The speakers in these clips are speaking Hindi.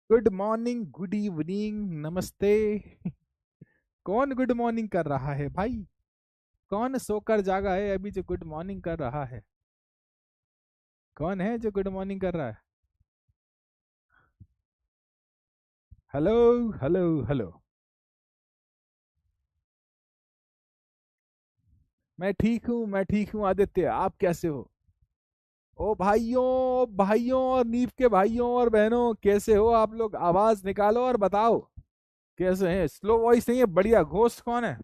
गुड मॉर्निंग, गुड इवनिंग, नमस्ते। कौन गुड मॉर्निंग कर रहा है भाई? कौन सोकर जागा है अभी जो गुड मॉर्निंग कर रहा है? कौन है जो गुड मॉर्निंग कर रहा है? Hello, hello, hello. मैं ठीक हूँ, मैं ठीक हूँ आदित्य, आप कैसे हो? ओ भाइयों, भाइयों और नीव के भाइयों और बहनों, कैसे हो आप लोग? आवाज निकालो और बताओ कैसे हैं। स्लो वॉइस नहीं है, बढ़िया। घोस्ट कौन है?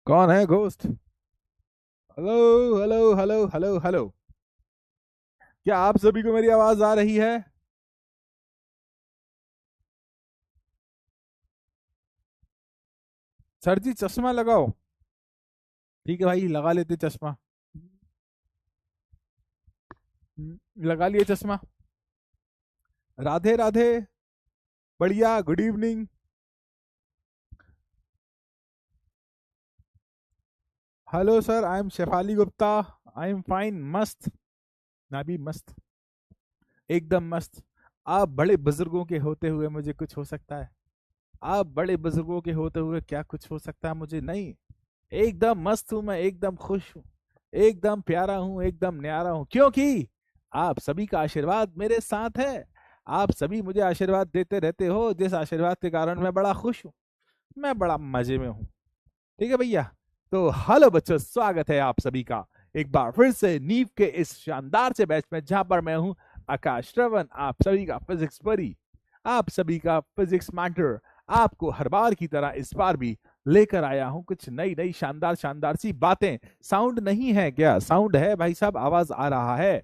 कौन है ghost? Hello, hello, hello, hello, hello. क्या आप सभी को मेरी आवाज आ रही है? सर जी चश्मा लगाओ। ठीक है भाई, लगा लेते चश्मा। लगा लिए चश्मा। राधे राधे। बढ़िया, good evening. Hello sir, I am Shefali Gupta. I am fine, मस्त। मैं भी मस्त, एकदम मस्त। आप बड़े बुजुर्गों के होते हुए मुझे कुछ हो सकता है? आप बड़े बुजुर्गों के होते हुए क्या कुछ हो सकता है मुझे? नहीं। एकदम मस्त हूं मैं, एकदम खुश हूं, एकदम प्यारा हूं, एकदम न्यारा हूं, क्योंकि आप सभी का आशीर्वाद मेरे साथ है। आप सभी मुझे आशीर्वाद देते रहते हो, जिस आशीर्वाद के कारण मैं बड़ा खुश हूं, मैं बड़ा मजे में हूं। ठीक है भैया। तो हेलो बच्चों, स्वागत है आप सभी का एक बार फिर से नीव के इस शानदार से बैच में, जहां पर मैं हूं आकाश श्रवण, आप सभी का फिजिक्स परी, आप सभी का फिजिक्स मैटर। आपको हर बार की तरह इस बार भी लेकर आया हूं कुछ नई नई शानदार शानदार सी बातें। साउंड नहीं है क्या? साउंड है भाई साहब, आवाज आ रहा है,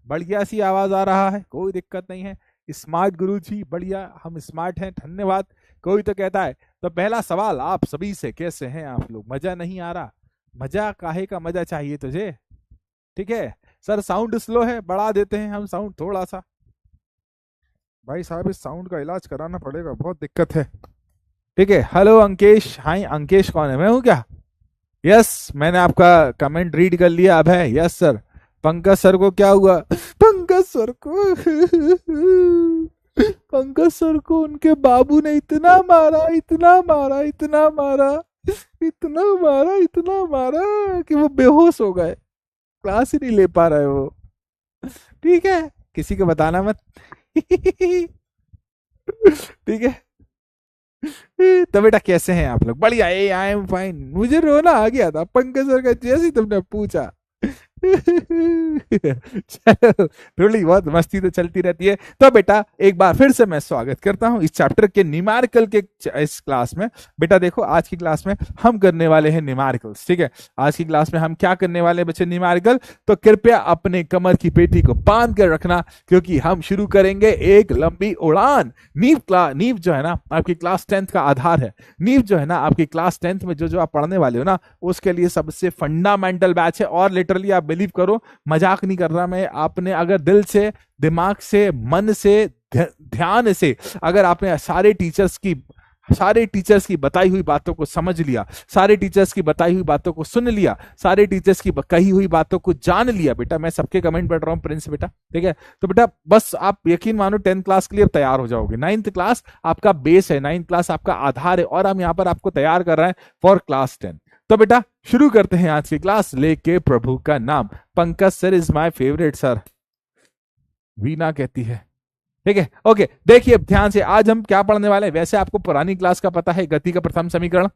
बढ़िया सी आवाज आ रहा है, कोई दिक्कत नहीं है। स्मार्ट गुरु जी, बढ़िया, हम स्मार्ट हैं, धन्यवाद। कोई तो कहता है। तो पहला सवाल आप सभी से, कैसे हैं आप लोग? मजा नहीं आ रहा? मजा काहे का मजा चाहिए तुझे? ठीक है। सर साउंड स्लो है, बढ़ा देते हैं हम साउंड थोड़ा सा। भाई साहब, इस साउंड का इलाज कराना पड़ेगा, बहुत दिक्कत है। ठीक है। हेलो अंकेश। हाय अंकेश, कौन है? मैं हूँ क्या? यस, मैंने आपका कमेंट रीड कर लिया अब है। Yes sir. पंकज सर को क्या हुआ? पंकज सर को पंकज सर को उनके बाबू ने इतना मारा, इतना मारा, इतना मारा, इतना मारा, इतना मारा कि वो बेहोश हो गए। क्लास ही नहीं ले पा रहे वो। ठीक है, किसी को बताना मत। ठीक है। तो बेटा कैसे हैं आप लोग? बढ़िया, ए आई एम फाइन। मुझे रोना आ गया था पंकज सर का जैसे ही तुमने पूछा। चलो, थोड़ी बहुत मस्ती तो चलती रहती है। तो बेटा एक बार फिर से मैं स्वागत करता हूं इस चैप्टर के न्यूमेरिकल के इस क्लास में। बेटा देखो, आज की क्लास में हम करने वाले हैं न्यूमेरिकल्स। ठीक है। आज की क्लास में हम क्या करने वाले हैं बच्चे? न्यूमेरिकल। तो कृपया अपने कमर की पेटी को बांध कर रखना, क्योंकि हम शुरू करेंगे एक लंबी उड़ान। नीव जो है ना, आपकी क्लास 10th का आधार है। नीव जो है ना, आपकी क्लास 10th में जो जो आप पढ़ने वाले हो ना, उसके लिए सबसे फंडामेंटल बैच है। और लिटरली आप बिलीव करो, मजाक नहीं कर रहा मैं। आपने अगर दिल से, दिमाग से, मन से, ध्यान से, अगर आपने सारे टीचर्स की बताई हुई बातों को समझ लिया, सारे टीचर्स की बताई हुई बातों को सुन लिया, सारे टीचर्स की कही हुई बातों को जान लिया, बेटा मैं सबके कमेंट पढ़ रहा हूँ प्रिंस बेटा। ठीक है। तो बेटा बस आप यकीन मानो 10th क्लास के लिए तैयार हो जाओगे। 9th क्लास आपका बेस है, 9th क्लास आपका आधार है, और हम यहाँ पर आपको तैयार कर रहे हैं फॉर क्लास 10। तो बेटा शुरू करते हैं आज की क्लास, लेके प्रभु का नाम। Pankaj sir is my favourite sir, Veena कहती है। ठीक है, ओके। देखिए ध्यान से, आज हम क्या पढ़ने वाले हैं। वैसे आपको पुरानी क्लास का पता है, गति का प्रथम समीकरण,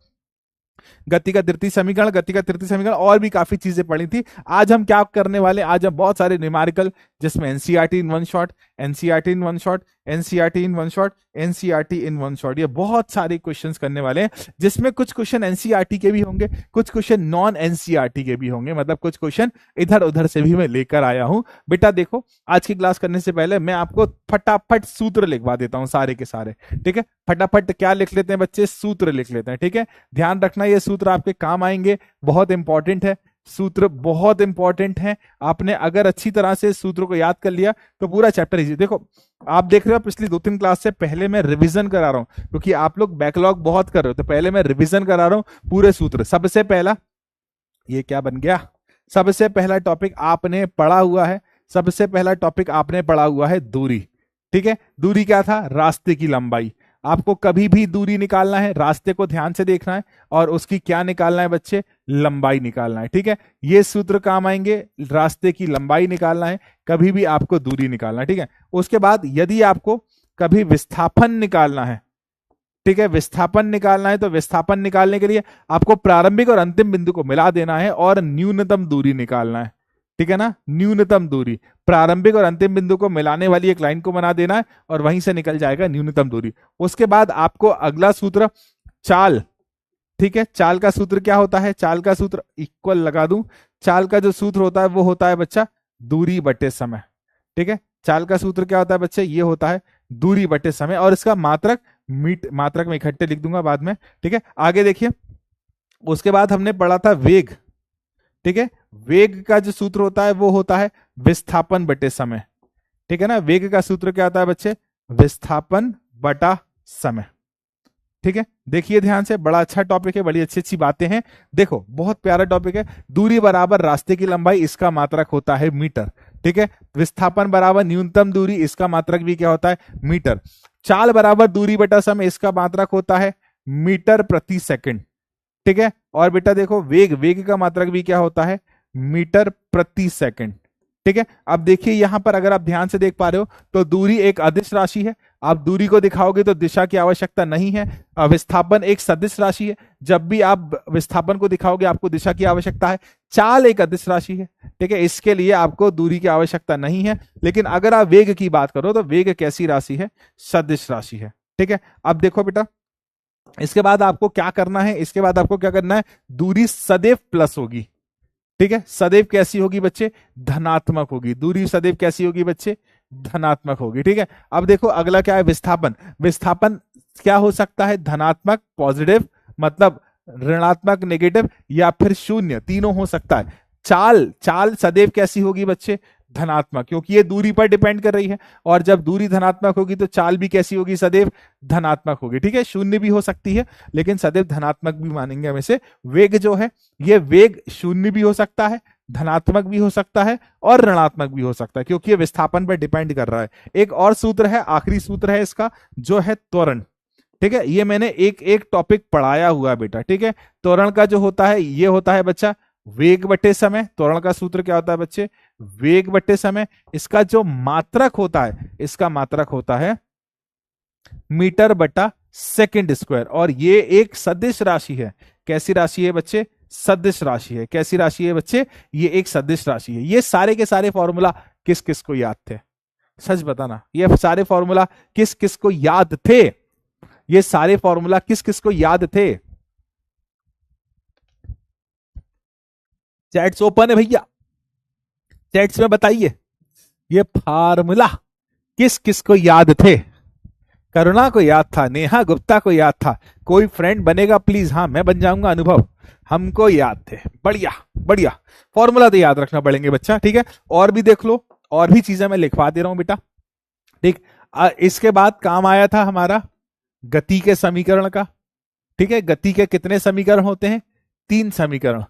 गति का तृतीय समीकरण, गति का तृतीय समीकरण, और भी काफी चीजें पढ़ी थी। आज हम क्या करने वाले? आज हम बहुत सारे न्यूमेरिकल, जिसमें NCERT in one shot, NCERT in one shot, NCERT in one shot, NCERT in one shot, ये बहुत सारे क्वेश्चंस करने वाले हैं, जिसमें कुछ क्वेश्चन एनसीईआरटी के भी होंगे, कुछ क्वेश्चन नॉन एनसीईआरटी के भी होंगे। मतलब कुछ क्वेश्चन इधर उधर से भी मैं लेकर आया हूं। बेटा देखो, आज की क्लास करने से पहले मैं आपको फटाफट सूत्र लिखवा देता हूं सारे के सारे। ठीक है, फटाफट क्या लिख लेते हैं बच्चे? सूत्र लिख लेते हैं। ठीक है, ध्यान रखना, ये सूत्र आपके काम आएंगे, बहुत इंपॉर्टेंट है। सूत्र बहुत इंपॉर्टेंट है। आपने अगर अच्छी तरह से सूत्र को याद कर लिया तो पूरा चैप्टर इजी। देखो, आप देख रहे हो पिछली 2-3 क्लास से पहले मैं रिवीजन करा रहा हूं, क्योंकि आप लोग बैकलॉग बहुत कर रहे हो, तो पहले मैं रिवीजन करा रहा हूं पूरे सूत्र। सबसे पहला, ये क्या बन गया? सबसे पहला टॉपिक आपने पढ़ा हुआ है, सबसे पहला टॉपिक आपने पढ़ा हुआ है दूरी। ठीक है, दूरी क्या था, रास्ते की लंबाई। आपको कभी भी दूरी निकालना है, रास्ते को ध्यान से देखना है और उसकी क्या निकालना है बच्चे, लंबाई निकालना है। ठीक है, ये सूत्र काम आएंगे, रास्ते की लंबाई निकालना है, कभी भी आपको दूरी निकालना है। ठीक है, उसके बाद यदि आपको कभी विस्थापन निकालना है, ठीक है, विस्थापन निकालना है, तो विस्थापन निकालने के लिए आपको प्रारंभिक और अंतिम बिंदु को मिला देना है और न्यूनतम दूरी निकालना है। ठीक है ना, न्यूनतम दूरी, प्रारंभिक और अंतिम बिंदु को मिलाने वाली एक लाइन को बना देना है और वहीं से निकल जाएगा न्यूनतम दूरी। उसके बाद आपको अगला सूत्र चाल, ठीक है, चाल का सूत्र क्या होता है, चाल का सूत्र इक्वल लगा दूं, चाल का जो सूत्र होता है वो होता है बच्चा दूरी बटे समय। ठीक है, चाल का सूत्र क्या होता है बच्चे, ये होता है दूरी बटे समय, और इसका मात्रक मात्रक में इकट्ठे लिख दूंगा बाद में। ठीक है, आगे देखिए, उसके बाद हमने पढ़ा था वेग। ठीक है, वेग का जो सूत्र होता है वो होता है विस्थापन बटे समय। ठीक है ना, वेग का सूत्र क्या होता है बच्चे, विस्थापन बटा समय। ठीक है, देखिए ध्यान से, बड़ा अच्छा टॉपिक है, बड़ी अच्छी अच्छी बातें हैं। देखो बहुत प्यारा टॉपिक है। दूरी बराबर रास्ते की लंबाई, इसका मात्रक होता है मीटर। ठीक है, विस्थापन बराबर न्यूनतम दूरी, इसका मात्रक भी क्या होता है, मीटर। चाल बराबर दूरी बटा समय, इसका मात्रक होता है मीटर प्रति सेकंड। ठीक है, और बेटा देखो वेग, वेग का मात्रक भी क्या होता है, मीटर प्रति सेकंड। ठीक है, अब देखिए यहां पर अगर आप ध्यान से देख पा रहे हो तो दूरी एक अदिश राशि है। आप दूरी को दिखाओगे तो दिशा की आवश्यकता नहीं है। विस्थापन एक सदिश राशि है, जब भी आप विस्थापन को दिखाओगे आपको दिशा की आवश्यकता है। चाल एक अदिश राशि है, ठीक है, इसके लिए आपको दूरी की आवश्यकता नहीं है। लेकिन अगर आप वेग की बात करो तो वेग कैसी राशि है, सदिश राशि है। ठीक है, अब देखो बेटा, इसके बाद आपको क्या करना है, इसके बाद आपको क्या करना है, दूरी सदैव प्लस होगी। ठीक है, सदैव कैसी होगी बच्चे, धनात्मक होगी। दूरी सदैव कैसी होगी बच्चे, धनात्मक होगी। ठीक है, अब देखो अगला क्या है, विस्थापन। विस्थापन क्या हो सकता है, धनात्मक पॉजिटिव, मतलब ऋणात्मक नेगेटिव, या फिर शून्य, तीनों हो सकता है। चाल, चाल सदैव कैसी होगी बच्चे, धनात्मक, क्योंकि ये दूरी पर डिपेंड कर रही है, और जब दूरी धनात्मक होगी तो चाल भी कैसी होगी, सदैव धनात्मक होगी। ठीक है, शून्य भी हो सकती है लेकिन सदैव धनात्मक भी मानेंगे हम इसे। वेग जो है, ये वेग शून्य भी हो सकता है, धनात्मक भी हो सकता है और ऋणात्मक भी हो सकता है, क्योंकि ये विस्थापन पर डिपेंड कर रहा है। एक और सूत्र है, आखिरी सूत्र है इसका, जो है त्वरण। ठीक है, ये मैंने एक एक टॉपिक पढ़ाया हुआ बेटा। ठीक है, त्वरण का जो होता है ये होता है बच्चा वेग बटे समय। त्वरण का सूत्र क्या होता है बच्चे, वेग बटे समय। इसका जो मात्रक होता है, इसका मात्रक होता है मीटर बटा सेकंड स्क्वायर, और ये एक सदिश राशि है। कैसी राशि है बच्चे, सदिश राशि है। कैसी राशि है बच्चे, ये एक सदिश राशि है। ये सारे के सारे फॉर्मूला किस किस को याद थे, सच बताना, ये सारे फॉर्मूला किस किस को याद थे, ये सारे फॉर्मूला किस किस को याद थे। चैट्स ओपन है भैया, चैट्स में बताइए ये फार्मूला किस किस को याद थे। करुणा को याद था, नेहा गुप्ता को याद था, कोई फ्रेंड बनेगा प्लीज, हाँ मैं बन जाऊंगा, अनुभव, हमको याद थे। बढ़िया बढ़िया, फॉर्मूला तो याद रखना पड़ेंगे बच्चा। ठीक है, और भी देख लो, और भी चीजें मैं लिखवा दे रहा हूं बेटा। ठीक, इसके बाद काम आया था हमारा गति के समीकरण का। ठीक है, गति के कितने समीकरण होते हैं, 3 समीकरण।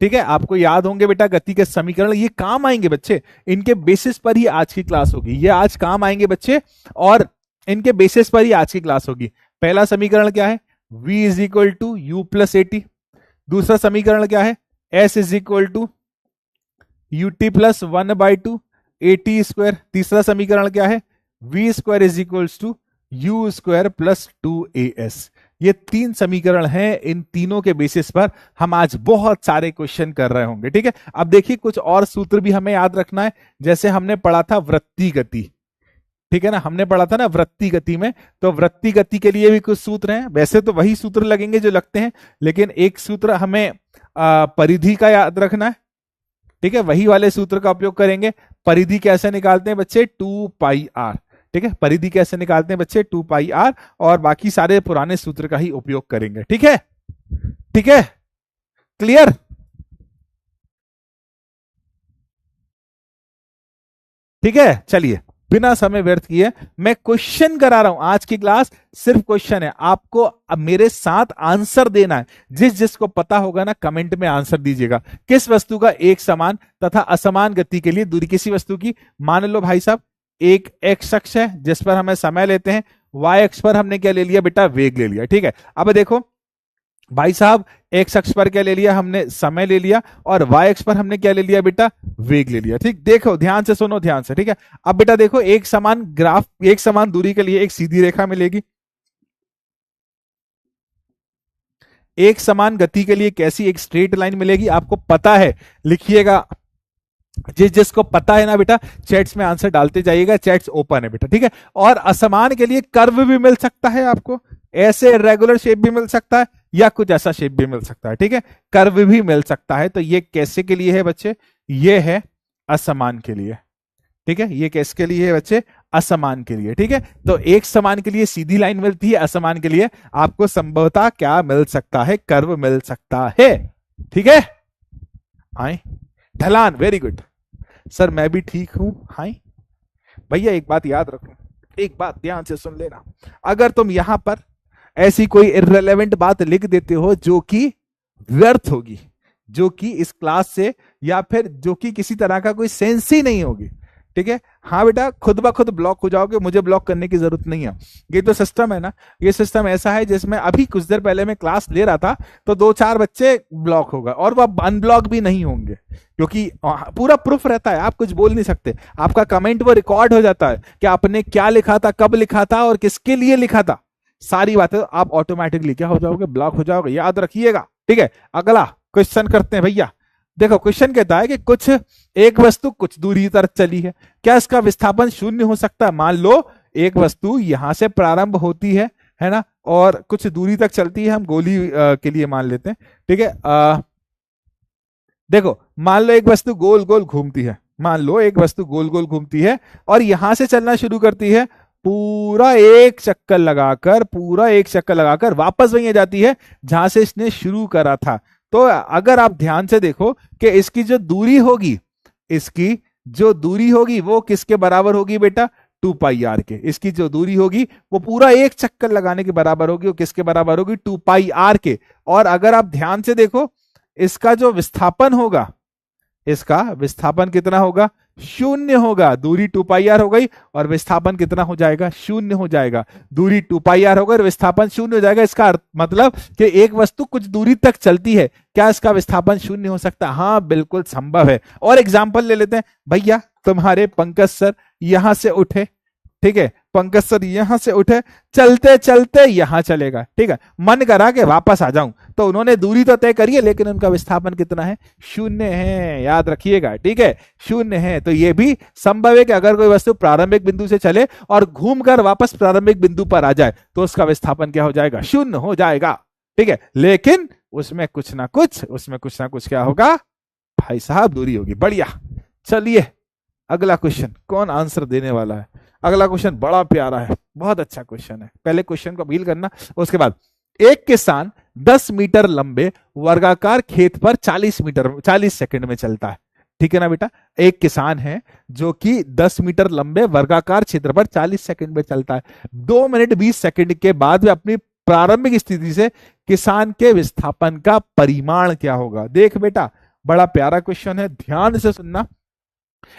ठीक है, आपको याद होंगे बेटा गति के समीकरण, ये काम आएंगे बच्चे, इनके बेसिस पर ही आज की क्लास होगी, ये आज काम आएंगे बच्चे, और इनके बेसिस पर ही आज की क्लास होगी। पहला समीकरण क्या है, v is equal to u plus a t. दूसरा समीकरण क्या है, s is equal to u t plus 1/2 a t square. तीसरा समीकरण क्या है, v square is equal to u square plus 2as। ये 3 समीकरण हैं, इन तीनों के बेसिस पर हम आज बहुत सारे क्वेश्चन कर रहे होंगे। ठीक है, अब देखिए कुछ और सूत्र भी हमें याद रखना है, जैसे हमने पढ़ा था वृत्तीय गति। ठीक है ना, हमने पढ़ा था ना वृत्तीय गति में, तो वृत्तीय गति के लिए भी कुछ सूत्र हैं। वैसे तो वही सूत्र लगेंगे जो लगते हैं, लेकिन एक सूत्र हमें परिधि का याद रखना है। ठीक है, वही वाले सूत्र का उपयोग करेंगे। परिधि कैसे निकालते हैं बच्चे, 2πr। ठीक है, परिधि कैसे निकालते हैं बच्चे, 2πr, और बाकी सारे पुराने सूत्र का ही उपयोग करेंगे। ठीक है, ठीक है, क्लियर। ठीक है, चलिए बिना समय व्यर्थ किए मैं क्वेश्चन करा रहा हूं। आज की क्लास सिर्फ क्वेश्चन है, आपको अब मेरे साथ आंसर देना है। जिस जिसको पता होगा ना कमेंट में आंसर दीजिएगा। किस वस्तु का एक समान तथा असमान गति के लिए दूरी, किसी वस्तु की, मान लो भाई साहब एक एक्स अक्ष है जिस पर हमें समय लेते हैं, वाई अक्ष पर हमने क्या ले लिया बेटा, वेग ले लिया। ठीक है, अब देखो भाई साहब, एक्स अक्ष पर क्या ले लिया हमने, समय ले लिया, और वाई अक्ष पर हमने क्या ले लिया बेटा, वेग ले लिया। ठीक, देखो ध्यान से सुनो, ध्यान से। ठीक है, अब बेटा देखो, एक समान ग्राफ, एक समान दूरी के लिए एक सीधी रेखा मिलेगी, एक समान गति के लिए कैसी, एक स्ट्रेट लाइन मिलेगी। आपको पता है, लिखिएगा, जिसको पता है ना बेटा, चैट्स में आंसर डालते जाइएगा, चैट्स ओपन है बेटा। ठीक है, और असमान के लिए कर्व भी मिल सकता है आपको, ऐसे रेगुलर शेप भी मिल सकता है, या कुछ ऐसा शेप भी मिल सकता है। ठीक है, कर्व भी मिल सकता है। तो ये कैसे के लिए है बच्चे, ये है असमान के लिए। ठीक है, ये किसके लिए है बच्चे, असमान के लिए। ठीक है, तो एक समान के लिए सीधी लाइन मिलती है, असमान के लिए आपको संभवतः क्या मिल सकता है, कर्व मिल सकता है। ठीक है, आए ढलान, वेरी गुड सर, मैं भी ठीक हूं। हाय भैया, एक बात याद रखो, एक बात ध्यान से सुन लेना, अगर तुम यहां पर ऐसी कोई इर्रेलेवेंट बात लिख देते हो जो कि व्यर्थ होगी, जो कि इस क्लास से, या फिर जो कि किसी तरह का कोई सेंस ही नहीं होगी, ठीक है, हाँ बेटा, खुद ब खुद ब्लॉक हो जाओगे, मुझे ब्लॉक करने की जरूरत नहीं है। ये तो सिस्टम है ना, ये सिस्टम ऐसा है जिसमें अभी कुछ देर पहले मैं क्लास ले रहा था तो 2-4 बच्चे ब्लॉक हो गए, और वह अनब्लॉक भी नहीं होंगे, क्योंकि पूरा प्रूफ रहता है, आप कुछ बोल नहीं सकते, आपका कमेंट वो रिकॉर्ड हो जाता है कि आपने क्या लिखा था, कब लिखा था, और किसके लिए लिखा था, सारी बातें आप ऑटोमेटिकली क्या हो जाओगे, ब्लॉक हो जाओगे, याद रखिएगा। ठीक है, अगला क्वेश्चन करते हैं भैया। देखो क्वेश्चन कहता है कि कुछ एक वस्तु कुछ दूरी तरफ चली है, क्या इसका विस्थापन शून्य हो सकता है। मान लो एक वस्तु यहां से प्रारंभ होती है ना, और कुछ दूरी तक चलती है, हम गोली के लिए मान लेते हैं। ठीक है, देखो मान लो एक वस्तु गोल गोल घूमती है, मान लो एक वस्तु गोल गोल घूमती है और यहां से चलना शुरू करती है, पूरा एक चक्कर लगाकर वापस वहीं जाती है जहां से इसने शुरू करा था। तो अगर आप ध्यान से देखो कि इसकी जो दूरी होगी वो किसके बराबर होगी बेटा, 2πr के। इसकी जो दूरी होगी वो पूरा एक चक्कर लगाने के बराबर होगी, वो किसके बराबर होगी, 2πr के। और अगर आप ध्यान से देखो, इसका जो विस्थापन होगा, इसका विस्थापन कितना होगा, 0 होगा। दूरी 2πr हो गई और विस्थापन कितना हो जाएगा, 0 हो जाएगा। दूरी 2πr होगा और विस्थापन 0 हो जाएगा। इसका मतलब कि एक वस्तु कुछ दूरी तक चलती है, क्या इसका विस्थापन 0 हो सकता है? हाँ बिल्कुल संभव है। और एग्जाम्पल ले लेते हैं भैया, तुम्हारे पंकज सर यहां से उठे, ठीक है, पंकज सर यहां से उठे, चलते चलते यहां चलेगा, ठीक है, मन करा के वापस आ जाऊं, तो उन्होंने दूरी तो तय करी है लेकिन उनका विस्थापन कितना है, 0 है, याद रखिएगा, ठीक है, 0 है। तो यह भी संभव है कि अगर कोई वस्तु प्रारंभिक बिंदु से चले और घूमकर वापस प्रारंभिक बिंदु पर आ जाए तो उसका विस्थापन क्या हो जाएगा, 0 हो जाएगा, ठीक है, लेकिन उसमें कुछ ना कुछ क्या होगा भाई साहब, दूरी होगी। बढ़िया, चलिए अगला क्वेश्चन, कौन आंसर देने वाला है? अगला क्वेश्चन बड़ा प्यारा है, बहुत अच्छा क्वेश्चन है। पहले क्वेश्चन को फील करना, उसके बाद एक किसान 10 मीटर लंबे वर्गाकार खेत पर 40 सेकंड में चलता है, ठीक है ना बेटा। एक किसान है जो कि 10 मीटर लंबे वर्गाकार क्षेत्र पर 40 सेकंड में चलता है। 2 मिनट 20 सेकंड के बाद में अपनी प्रारंभिक स्थिति से किसान के विस्थापन का परिमाण क्या होगा? देख बेटा, बड़ा प्यारा क्वेश्चन है, ध्यान से सुनना।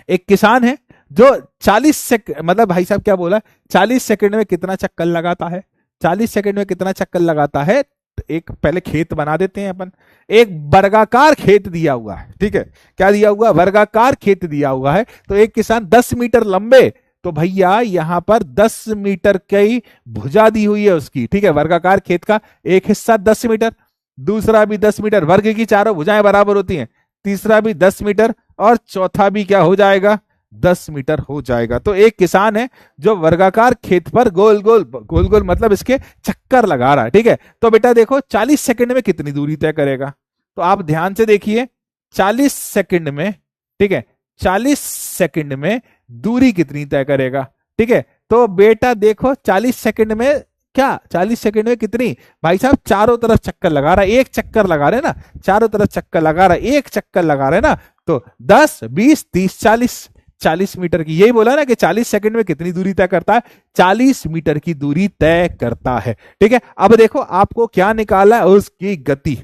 एक किसान है जो 40 सेकंड, मतलब भाई साहब क्या बोला, 40 सेकंड में कितना चक्कर लगाता है? 40 सेकंड में कितना चक्कर लगाता है? एक पहले खेत बना देते हैं अपन, एक वर्गाकार खेत दिया हुआ है, ठीक है, क्या दिया हुआ? वर्गाकार खेत दिया हुआ है। तो एक किसान 10 मीटर लंबे, तो भैया यहां पर 10 मीटर की भुजा दी हुई है उसकी, ठीक है, वर्गाकार खेत का एक हिस्सा 10 मीटर, दूसरा भी 10 मीटर, वर्ग की चारों भुजाएं बराबर होती हैं, तीसरा भी 10 मीटर और चौथा भी क्या हो जाएगा, 10 मीटर हो जाएगा। तो एक किसान है जो वर्गाकार खेत पर गोल गोल मतलब इसके चक्कर लगा रहा है, ठीक है। तो बेटा देखो 40 सेकंड में कितनी दूरी तय करेगा? तो आप ध्यान से देखिए, 40 सेकंड में, ठीक है, 40 सेकंड में दूरी कितनी तय करेगा, ठीक है। तो बेटा देखो 40 सेकंड में क्या, 40 सेकंड में कितनी, भाई साहब चारों तरफ चक्कर लगा रहा है, एक चक्कर लगा रहे ना, चारों तरफ चक्कर लगा रहा है, एक चक्कर लगा रहे ना, तो 10 20 30 40 मीटर की, यही बोला ना कि 40 सेकंड में कितनी दूरी तय करता है, 40 मीटर की दूरी तय करता है, ठीक है। अब देखो आपको क्या निकाला है, उसकी गति,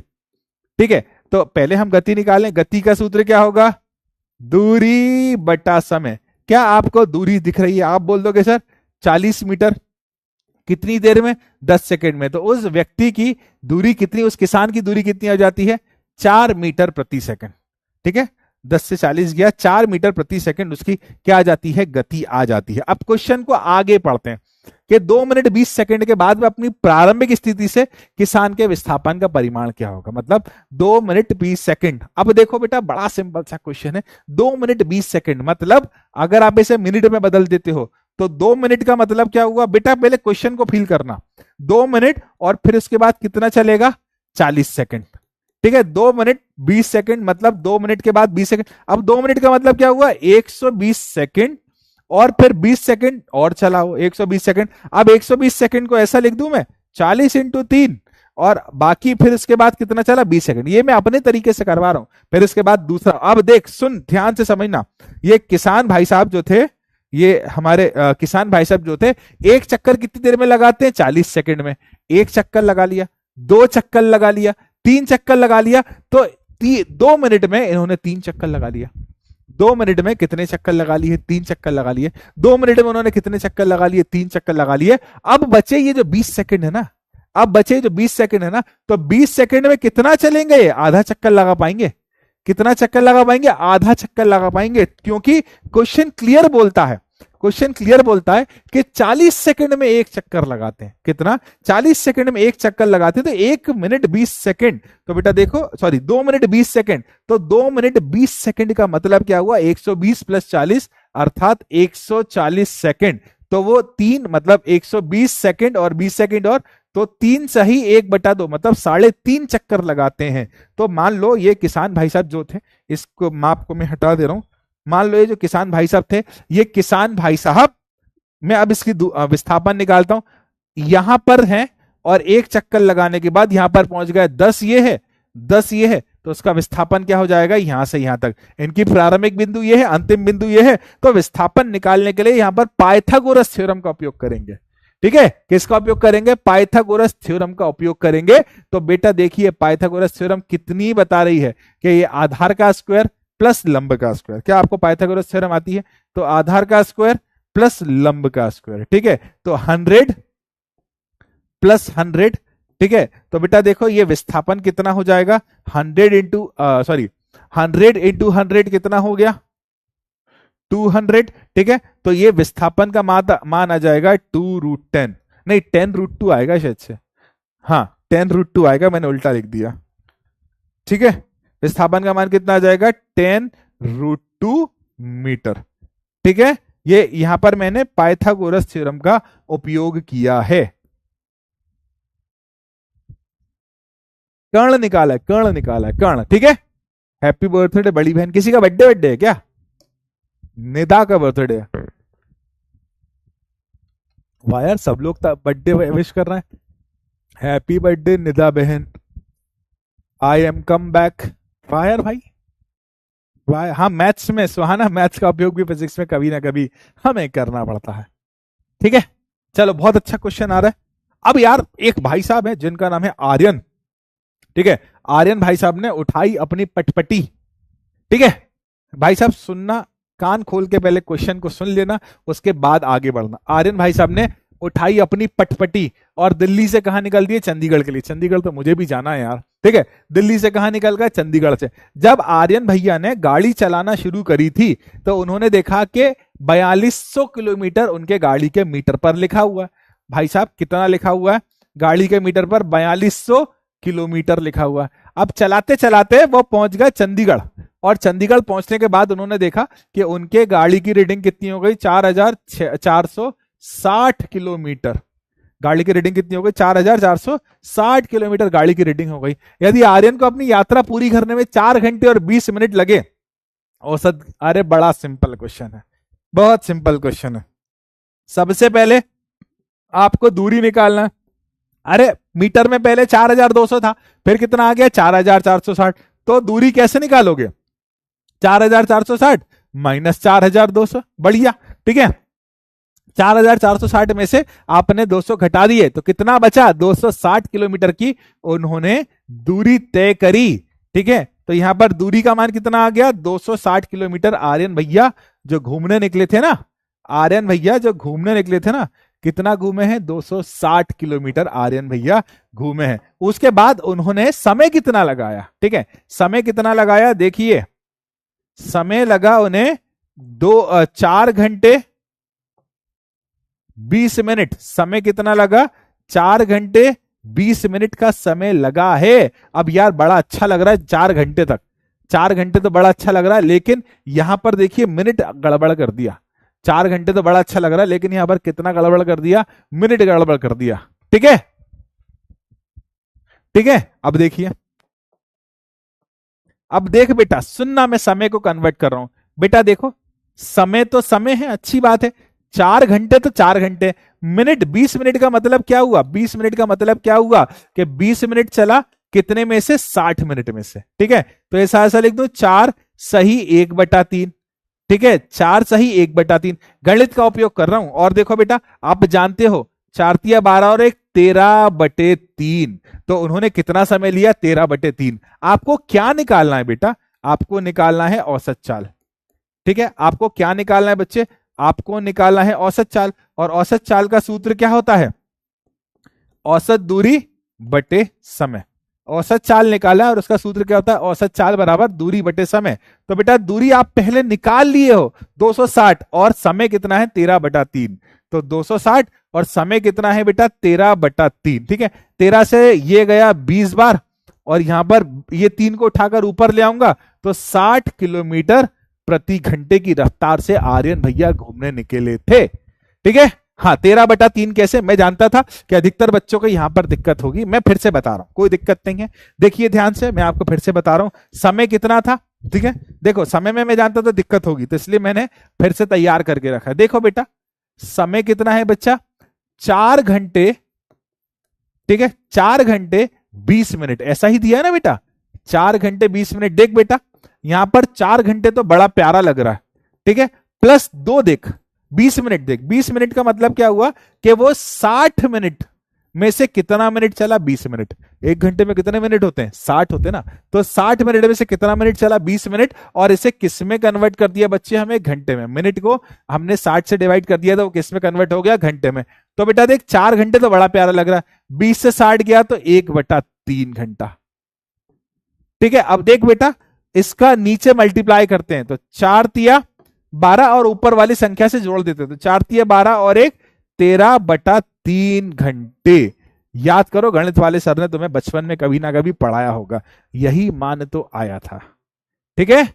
ठीक है। तो पहले हम गति निकालें, गति का सूत्र क्या होगा, दूरी बटा समय, क्या आपको दूरी दिख रही है? आप बोल दोगे सर 40 मीटर, कितनी देर में? 10 सेकंड में। तो उस व्यक्ति की दूरी कितनी, उस किसान की दूरी कितनी आ जाती है? 4 मीटर प्रति सेकंड। ठीक है, 10 से 40 गया, 4 मीटर प्रति सेकंड उसकी क्या आ जाती है? गति आ जाती है। अब क्वेश्चन को आगे पढ़ते हैं कि 2 मिनट 20 सेकंड के बाद में अपनी प्रारंभिक स्थिति से किसान के विस्थापन का परिमाण क्या होगा? मतलब 2 मिनट 20 सेकंड। अब देखो बेटा, बड़ा सिंपल सा क्वेश्चन है। 2 मिनट 20 सेकंड मतलब अगर आप इसे मिनट में बदल देते हो तो 2 मिनट का मतलब क्या हुआ बेटा? पहले क्वेश्चन को फील करना। 2 मिनट और फिर उसके बाद कितना चलेगा? 40 सेकंड। ठीक है, 2 मिनट 20 सेकंड मतलब 2 मिनट के बाद 20 सेकंड। अब 2 मिनट का मतलब क्या हुआ? 120 सेकंड और फिर 20 सेकंड और चलाओ, 120 सेकंड। अब 120 सेकंड को ऐसा लिख दूं मैं 40 इंटू 3 और बाकी फिर इसके बाद कितना चला? 20 सेकंड। ये मैं अपने तरीके से करवा रहा हूं। फिर इसके बाद दूसरा, अब देख सुन ध्यान से समझना। ये किसान भाई साहब जो थे, ये हमारे किसान भाई साहब जो थे, एक चक्कर कितनी देर में लगाते हैं? 40 सेकंड में। एक चक्कर लगा लिया, 2 चक्कर लगा लिया, 3 चक्कर लगा लिया, तो 2 मिनट में इन्होंने 3 चक्कर लगा लिया। 2 मिनट में कितने चक्कर लगा लिए? 3 चक्कर लगा लिए। 2 मिनट में उन्होंने कितने चक्कर लगा लिए? 3 चक्कर लगा लिए। अब बचे ये जो 20 सेकंड है ना, अब बचे जो 20 सेकंड है ना, तो 20 सेकंड में कितना चलेंगे? आधा चक्कर लगा पाएंगे। कितना चक्कर लगा पाएंगे? आधा चक्कर लगा पाएंगे, क्योंकि क्वेश्चन क्लियर बोलता है, क्वेश्चन क्लियर बोलता है कि 40 सेकंड में एक चक्कर लगाते हैं। कितना? 40 सेकंड में एक चक्कर लगाते हैं, तो 1 मिनट 20 सेकंड। तो बेटा देखो, सॉरी 2 मिनट 20 सेकंड, तो 2 मिनट 20 सेकंड का मतलब क्या हुआ? 120 प्लस 40 अर्थात 140 सेकंड। तो वो 3 मतलब 120 सेकंड और 20 सेकंड और, तो 3 सही 1/2 मतलब 3.5 चक्कर लगाते हैं। तो मान लो ये किसान भाई साहब जो थे, इसको माप को मैं हटा दे रहा हूं। मान लो ये जो किसान भाई साहब थे, ये किसान भाई साहब, मैं अब इसकी विस्थापन निकालता हूं। यहां पर है और एक चक्कर लगाने के बाद यहां पर पहुंच गए 10, ये है 10, ये है, तो उसका विस्थापन क्या हो जाएगा? यहां से यहां तक। इनकी प्रारंभिक बिंदु ये है, अंतिम बिंदु ये है। तो विस्थापन निकालने के लिए यहां पर पाइथागोरस थ्योरम का उपयोग करेंगे। ठीक है, किसका उपयोग करेंगे? पाइथागोरस थ्योरम का उपयोग करेंगे। तो बेटा देखिए, पाइथागोरस थ्योरम कितनी बता रही है कि ये आधार का स्क्वायर प्लस लंब का स्क्वायर। क्या आपको पाइथागोरस थ्योरम आती है? तो आधार का स्क्वायर प्लस लंब का स्क्वायर। ठीक है, तो 100 प्लस 100। ठीक है, तो बेटा देखो ये विस्थापन कितना हो जाएगा? 100 इंटू 100 कितना हो गया? 200। ठीक है, तो ये विस्थापन का मान आ जाएगा 2√10, नहीं 10√2 आएगा शायद से। हाँ 10√2 आएगा, मैंने उल्टा लिख दिया। ठीक है, विस्थापन का मान कितना आ जाएगा? 10√2 मीटर। ठीक है, ये यहां पर मैंने पाइथागोरस थ्योरम का उपयोग किया है। कर्ण निकाला है, कर्ण निकाला है, कर्ण। ठीक है, हैप्पी बर्थडे बड़ी बहन। किसी का बर्थडे है क्या? निदा का बर्थडे है। वाह यार, सब लोग बर्थडे विश कर रहे हैं। हैप्पी बर्थडे निदा बहन, आई एम कम बैक। वाह यार भाई, वाह। हाँ, मैथ्स में सुहाना, मैथ्स का उपयोग भी फिजिक्स में कभी ना कभी हमें करना पड़ता है। ठीक है, चलो बहुत अच्छा क्वेश्चन आ रहा है। अब यार एक भाई साहब है जिनका नाम है आर्यन। ठीक है, आर्यन भाई साहब ने उठाई अपनी पटपटी। ठीक है भाई साहब, सुनना, कान खोल के पहले क्वेश्चन को सुन लेना, उसके बाद आगे बढ़ना। आर्यन भाई साहब ने उठाई अपनी पटपटी और दिल्ली से कहा निकल दिए? चंडीगढ़ के लिए। चंडीगढ़ तो मुझे भी जाना है यार। ठीक है, दिल्ली से कहा निकल गया? चंडीगढ़ से। जब आर्यन भैया ने गाड़ी चलाना शुरू करी थी तो उन्होंने देखा कि 4200 किलोमीटर उनके गाड़ी के मीटर पर लिखा हुआ है। भाई साहब कितना लिखा हुआ है? गाड़ी के मीटर पर 4200 किलोमीटर लिखा हुआ है। अब चलाते चलाते वो पहुंच गए चंडीगढ़, और चंडीगढ़ पहुंचने के बाद उन्होंने देखा कि उनके गाड़ी की रीडिंग कितनी हो गई? 4460 किलोमीटर। गाड़ी की रीडिंग कितनी हो गई? 4460 किलोमीटर गाड़ी की रीडिंग हो गई। यदि आर्यन को अपनी यात्रा पूरी करने में 4 घंटे और 20 मिनट लगे औसत। अरे बड़ा सिंपल क्वेश्चन है, बहुत सिंपल क्वेश्चन है। सबसे पहले आपको दूरी निकालना है। अरे मीटर में पहले 4200 था, फिर कितना आ गया? 4460। तो दूरी कैसे निकालोगे? 4460 माइनस 4200। बढ़िया। ठीक है, 4460 में से आपने 200 घटा दिए तो कितना बचा? 260 किलोमीटर की उन्होंने दूरी तय करी। ठीक है, तो यहां पर दूरी का मान कितना आ गया, 260 किलोमीटर। आर्यन भैया जो घूमने निकले थे ना, आर्यन भैया जो घूमने निकले थे ना, कितना घूमे हैं, 260 किलोमीटर आर्यन भैया घूमे हैं। उसके बाद उन्होंने समय कितना लगाया, ठीक है, समय कितना लगाया, देखिए समय लगा उन्हें 4 घंटे 20 मिनट। समय कितना लगा, 4 घंटे 20 मिनट का समय लगा है। अब यार बड़ा अच्छा लग रहा है 4 घंटे तक, 4 घंटे तो बड़ा अच्छा लग रहा है, लेकिन यहां पर देखिए मिनट गड़बड़ कर दिया। 4 घंटे तो बड़ा अच्छा लग रहा है, लेकिन यहां पर कितना गड़बड़ कर दिया, मिनट गड़बड़ कर दिया। ठीक है, ठीक है। अब देखिए, अब देख बेटा, सुनना, मैं समय को कन्वर्ट कर रहा हूं। बेटा देखो, समय तो समय है, अच्छी बात है, 4 घंटे तो 4 घंटे, मिनट 20 मिनट का मतलब क्या हुआ, 20 मिनट का मतलब क्या हुआ कि 20 मिनट चला कितने में से, 60 मिनट में से। ठीक है, तो ऐसा ऐसा लिख दो, 4 सही 1/3। ठीक है, 4 सही 1/3। गणित का उपयोग कर रहा हूं। और देखो बेटा, आप जानते हो 4 तिया 12 और 1 13/3, तो उन्होंने कितना समय लिया, 13/3। आपको क्या निकालना है बेटा, आपको निकालना है औसत चाल। ठीक है, आपको क्या निकालना है बच्चे, आपको निकालना है औसत चाल। और औसत चाल का सूत्र क्या होता है, औसत दूरी बटे समय। औसत चाल निकाला और उसका सूत्र क्या होता है, औसत चाल बराबर दूरी बटे समय। तो बेटा दूरी आप पहले निकाल लिए हो 260, और समय कितना है, 13/3। तो 260 और समय कितना है बेटा, 13/3। ठीक है, 13 से ये गया 20 बार, और यहां पर ये 3 को उठाकर ऊपर ले आऊंगा, तो 60 किलोमीटर प्रति घंटे की रफ्तार से आर्यन भैया घूमने निकले थे। ठीक है, हाँ, 13/3 कैसे, मैं जानता था कि अधिकतर बच्चों को यहां पर दिक्कत होगी, मैं फिर से बता रहा हूं, कोई दिक्कत नहीं है। देखिए ध्यान से, मैं आपको फिर से बता रहा हूं, समय कितना था। ठीक है, देखो समय में मैं जानता था दिक्कत होगी, तो इसलिए मैंने फिर से तैयार करके रखा है। देखो बेटा, समय कितना है बच्चा, 4 घंटे, ठीक है, 4 घंटे 20 मिनट, ऐसा ही दिया है ना बेटा, 4 घंटे 20 मिनट। देख बेटा, यहां पर 4 घंटे तो बड़ा प्यारा लग रहा है, ठीक है, प्लस 2 देख 20 मिनट, देख 20 मिनट का मतलब क्या हुआ कि वो 60 मिनट में से कितना मिनट चला, 20 मिनट। एक घंटे में कितने मिनट होते हैं, 60 होते हैं ना, तो 60 मिनट में से कितना मिनट चला, 20 मिनट। और इसे किस में कन्वर्ट कर दिया बच्चे, हमें घंटे में। मिनट को हमने 60 से डिवाइड कर दिया, तो वो किस में कन्वर्ट हो गया, घंटे में। तो बेटा देख, 4 घंटे तो बड़ा प्यारा लग रहा है, 20 से 60 गया तो 1/3 घंटा। ठीक है, अब देख बेटा, इसका नीचे मल्टीप्लाई करते हैं, तो 4 तिया 12 और ऊपर वाली संख्या से जोड़ देते हैं, तो 4 तिया 12 और 1 13/3 घंटे। याद करो, गणित वाले सर ने तुम्हें बचपन में कभी ना कभी पढ़ाया होगा, यही मान तो आया था। ठीक है,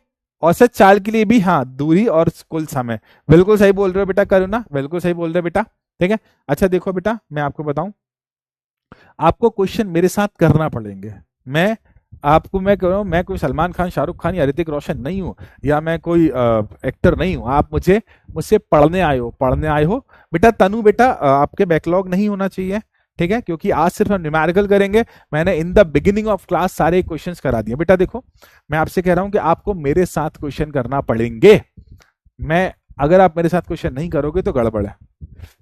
औसत चाल के लिए भी, हाँ, दूरी और कुल समय, बिल्कुल सही बोल रहे हो बेटा, करो ना, बिल्कुल सही बोल रहे हो बेटा। ठीक है, अच्छा देखो बेटा, मैं आपको बताऊं, आपको क्वेश्चन मेरे साथ करना पड़ेंगे। मैं आपको, मैं कह रहा हूं, मैं कोई सलमान खान, शाहरुख खान या ऋतिक रोशन नहीं हूं, या मैं कोई एक्टर नहीं हूं। आप मुझसे पढ़ने आए हो बेटा। तनु बेटा, आपके बैकलॉग नहीं होना चाहिए, ठीक है, क्योंकि आज सिर्फ हम न्यूमेरिकल करेंगे। मैंने in the beginning of class सारे क्वेश्चंस करा दिए। बेटा देखो, मैं आपसे कह रहा हूं कि आपको मेरे साथ क्वेश्चन करना पड़ेंगे। अगर आप मेरे साथ क्वेश्चन नहीं करोगे तो गड़बड़ है,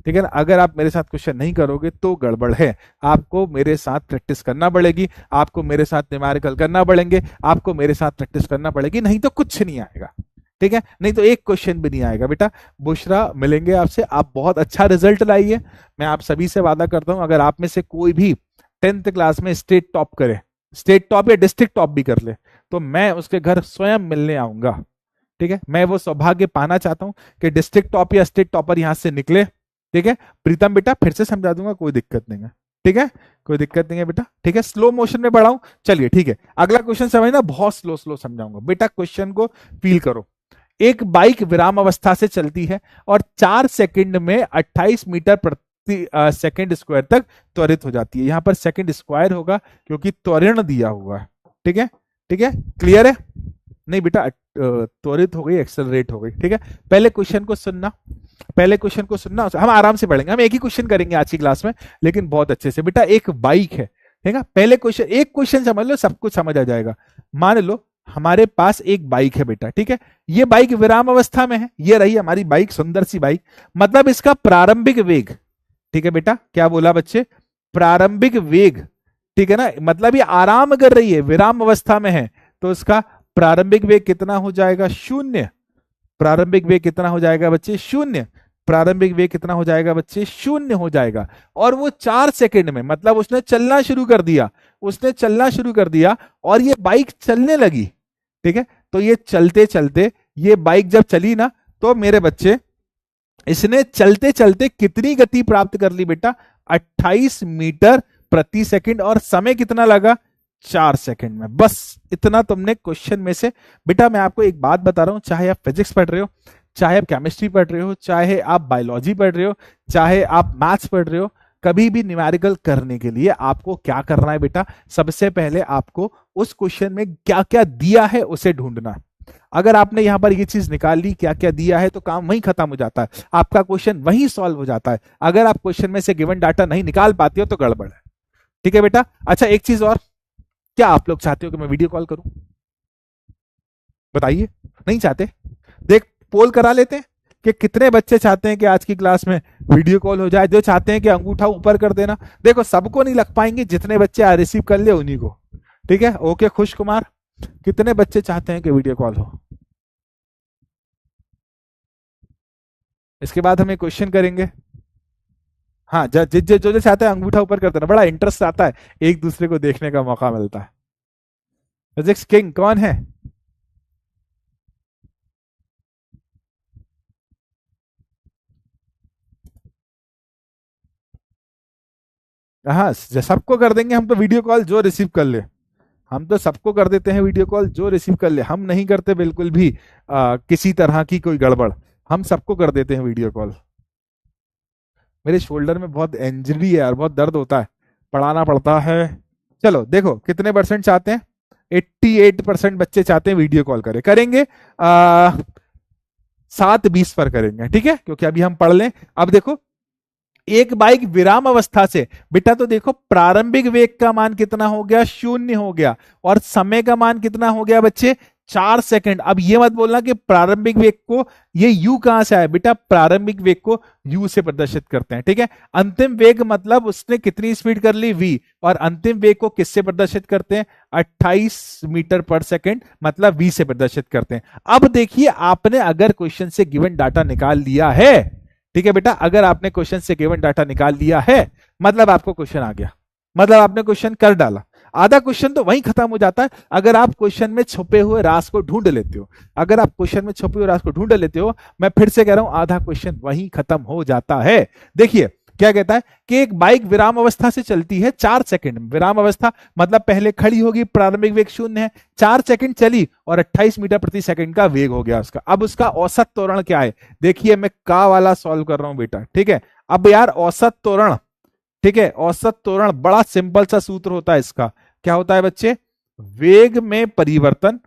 ठीक है ना, अगर आप मेरे साथ क्वेश्चन नहीं करोगे तो गड़बड़ है। आपको मेरे साथ प्रैक्टिस करना पड़ेगी, आपको मेरे साथ न्यूमेरिकल करना पड़ेंगे, आपको मेरे साथ प्रैक्टिस करना पड़ेगी, नहीं तो कुछ नहीं आएगा। ठीक है, नहीं तो एक क्वेश्चन भी नहीं आएगा बेटा। बुशरा, मिलेंगे आपसे, आप बहुत अच्छा रिजल्ट लाइए। मैं आप सभी से वादा करता हूं, अगर आप में से कोई भी 10th क्लास में स्टेट टॉप करे, स्टेट टॉप या डिस्ट्रिक्ट टॉप भी कर ले, तो मैं उसके घर स्वयं मिलने आऊंगा। ठीक है, मैं वो सौभाग्य पाना चाहता हूं कि डिस्ट्रिक्ट टॉप या स्टेट टॉपर यहां से निकले। ठीक है, प्रीतम बेटा फिर से समझा दूंगा, कोई दिक्कत नहीं है। ठीक है, कोई दिक्कत नहीं है बेटा। ठीक है, स्लो मोशन में पढ़ाऊं, चलिए ठीक है। अगला क्वेश्चन समझना, बहुत स्लो स्लो समझाऊंगा बेटा, क्वेश्चन को फील करो। एक बाइक विराम अवस्था से चलती है और 4 सेकंड में 28 मीटर प्रति सेकंड स्क्वायर तक त्वरित हो जाती है। यहां पर सेकंड स्क्वायर होगा क्योंकि त्वरण दिया हुआ है। ठीक है, ठीक है, क्लियर है? नहीं बेटा, त्वरित हो गई, एक्सेलरेट हो गई। ठीक है, पहले क्वेश्चन को सुनना, पहले क्वेश्चन को सुनना, हम आराम से पढ़ेंगे। हम एक ही क्वेश्चन करेंगे आज की क्लास में, लेकिन बहुत अच्छे से। बेटा एक बाइक है, ठीक है, पहले क्वेश्चन, एक क्वेश्चन समझ लो, सब कुछ समझ आ जाएगा। मान लो हमारे पास एक बाइक है बेटा, ठीक है, ये बाइक विराम अवस्था में है, ये रही हमारी बाइक, सुंदर सी बाइक। मतलब इसका प्रारंभिक वेग, ठीक है बेटा, क्या बोला बच्चे, प्रारंभिक वेग, ठीक है ना, मतलब ये आराम कर रही है, विराम अवस्था में है, तो उसका प्रारंभिक वेग कितना हो जाएगा? शून्य। प्रारंभिक वेग कितना हो जाएगा बच्चे? शून्य। प्रारंभिक वेग कितना हो जाएगा बच्चे? शून्य हो जाएगा। और वो 4 सेकंड में, मतलब उसने चलना शुरू कर दिया, उसने चलना शुरू कर दिया और ये बाइक चलने लगी। ठीक है, तो ये चलते चलते ये बाइक जब चली ना, तो मेरे बच्चे इसने चलते चलते कितनी गति प्राप्त कर ली बेटा? 28 मीटर प्रति सेकंड। और समय कितना लगा? 4 सेकंड में। बस इतना तुमने क्वेश्चन में से। बेटा मैं आपको एक बात बता रहा हूं, चाहे आप फिजिक्स पढ़ रहे हो, चाहे आप केमिस्ट्री पढ़ रहे हो, चाहे आप बायोलॉजी पढ़ रहे हो, चाहे आप मैथ्स पढ़ रहे हो, कभी भी न्यूमेरिकल करने के लिए आपको क्या करना है बेटा? सबसे पहले आपको उस क्वेश्चन में क्या क्या दिया है उसे ढूंढना है। अगर आपने यहां पर ये चीज निकाल ली क्या क्या दिया है, तो काम वहीं खत्म हो जाता है, आपका क्वेश्चन वहीं सॉल्व हो जाता है। अगर आप क्वेश्चन में से गिवन डाटा नहीं निकाल पाते हो तो गड़बड़ है। ठीक है बेटा। अच्छा एक चीज और, क्या आप लोग चाहते हो कि मैं वीडियो कॉल करूं? बताइए। नहीं चाहते? देख पोल करा लेते हैं कि कितने बच्चे चाहते हैं कि आज की क्लास में वीडियो कॉल हो जाए। जो चाहते हैं कि अंगूठा ऊपर कर देना। देखो सबको नहीं लग पाएंगे, जितने बच्चे रिसीव कर ले उन्हीं को। ठीक है, ओके। खुश कुमार, कितने बच्चे चाहते हैं कि वीडियो कॉल हो? इसके बाद हम एक क्वेश्चन करेंगे। हाँ, जो जो चाहते हैं अंगूठा ऊपर कर देना, बड़ा इंटरेस्ट आता है, एक दूसरे को देखने का मौका मिलता है। फिजिक्स किंग कौन है? हाँ, सबको कर देंगे हम तो वीडियो कॉल जो रिसीव कर ले। हम तो सबको कर देते हैं वीडियो कॉल जो रिसीव कर ले। हम नहीं करते बिल्कुल भी किसी तरह की कोई गड़बड़। हम सबको कर देते हैं वीडियो कॉल। मेरे शोल्डर में बहुत इंजरी है यार, बहुत दर्द होता है, पढ़ाना पड़ता है। चलो देखो कितने परसेंट चाहते हैं? 88% बच्चे चाहते हैं वीडियो कॉल करें। करेंगे 7:20 पर करेंगे, ठीक है, क्योंकि अभी हम पढ़ लें। अब देखो एक बाइक विराम अवस्था से, बेटा तो देखो प्रारंभिक वेग का मान कितना हो गया? शून्य हो गया। और समय का मान कितना हो गया बच्चे? 4 सेकंड। अब ये मत बोलना कि प्रारंभिक वेग को, ये u कहां से आया बेटा? प्रारंभिक वेग को u से प्रदर्शित करते हैं। ठीक है, अंतिम वेग मतलब उसने कितनी स्पीड कर ली? v। और अंतिम वेग को किससे प्रदर्शित करते हैं? 28 मीटर पर सेकंड, मतलब v से प्रदर्शित करते हैं। अब देखिए आपने अगर क्वेश्चन से गिवन डाटा निकाल लिया है, ठीक है बेटा, अगर आपने क्वेश्चन से गिवन डाटा निकाल लिया है, मतलब आपको क्वेश्चन आ गया, मतलब आपने क्वेश्चन कर डाला। आधा क्वेश्चन तो वहीं खत्म हो जाता है अगर आप क्वेश्चन में छुपे हुए राज को ढूंढ लेते हो। अगर आप क्वेश्चन में छुपे हुए राज को ढूंढ लेते हो, मैं फिर से कह रहा हूं, आधा क्वेश्चन वहीं खत्म हो जाता है। देखिए क्या कहता है कि एक बाइक विराम अवस्था से चलती है 4 सेकंड में। विराम अवस्था मतलब पहले खड़ी होगी, प्रारंभिक वेग 0 है, 4 सेकंड चली और 28 मीटर प्रति सेकंड का वेग हो गया उसका। अब उसका औसत त्वरण क्या है? देखिए मैं का वाला सॉल्व कर रहा हूं बेटा, ठीक है। अब यार औसत त्वरण, ठीक है, औसत त्वरण बड़ा सिंपल सा सूत्र होता है इसका। क्या होता है बच्चे? वेग में परिवर्तन।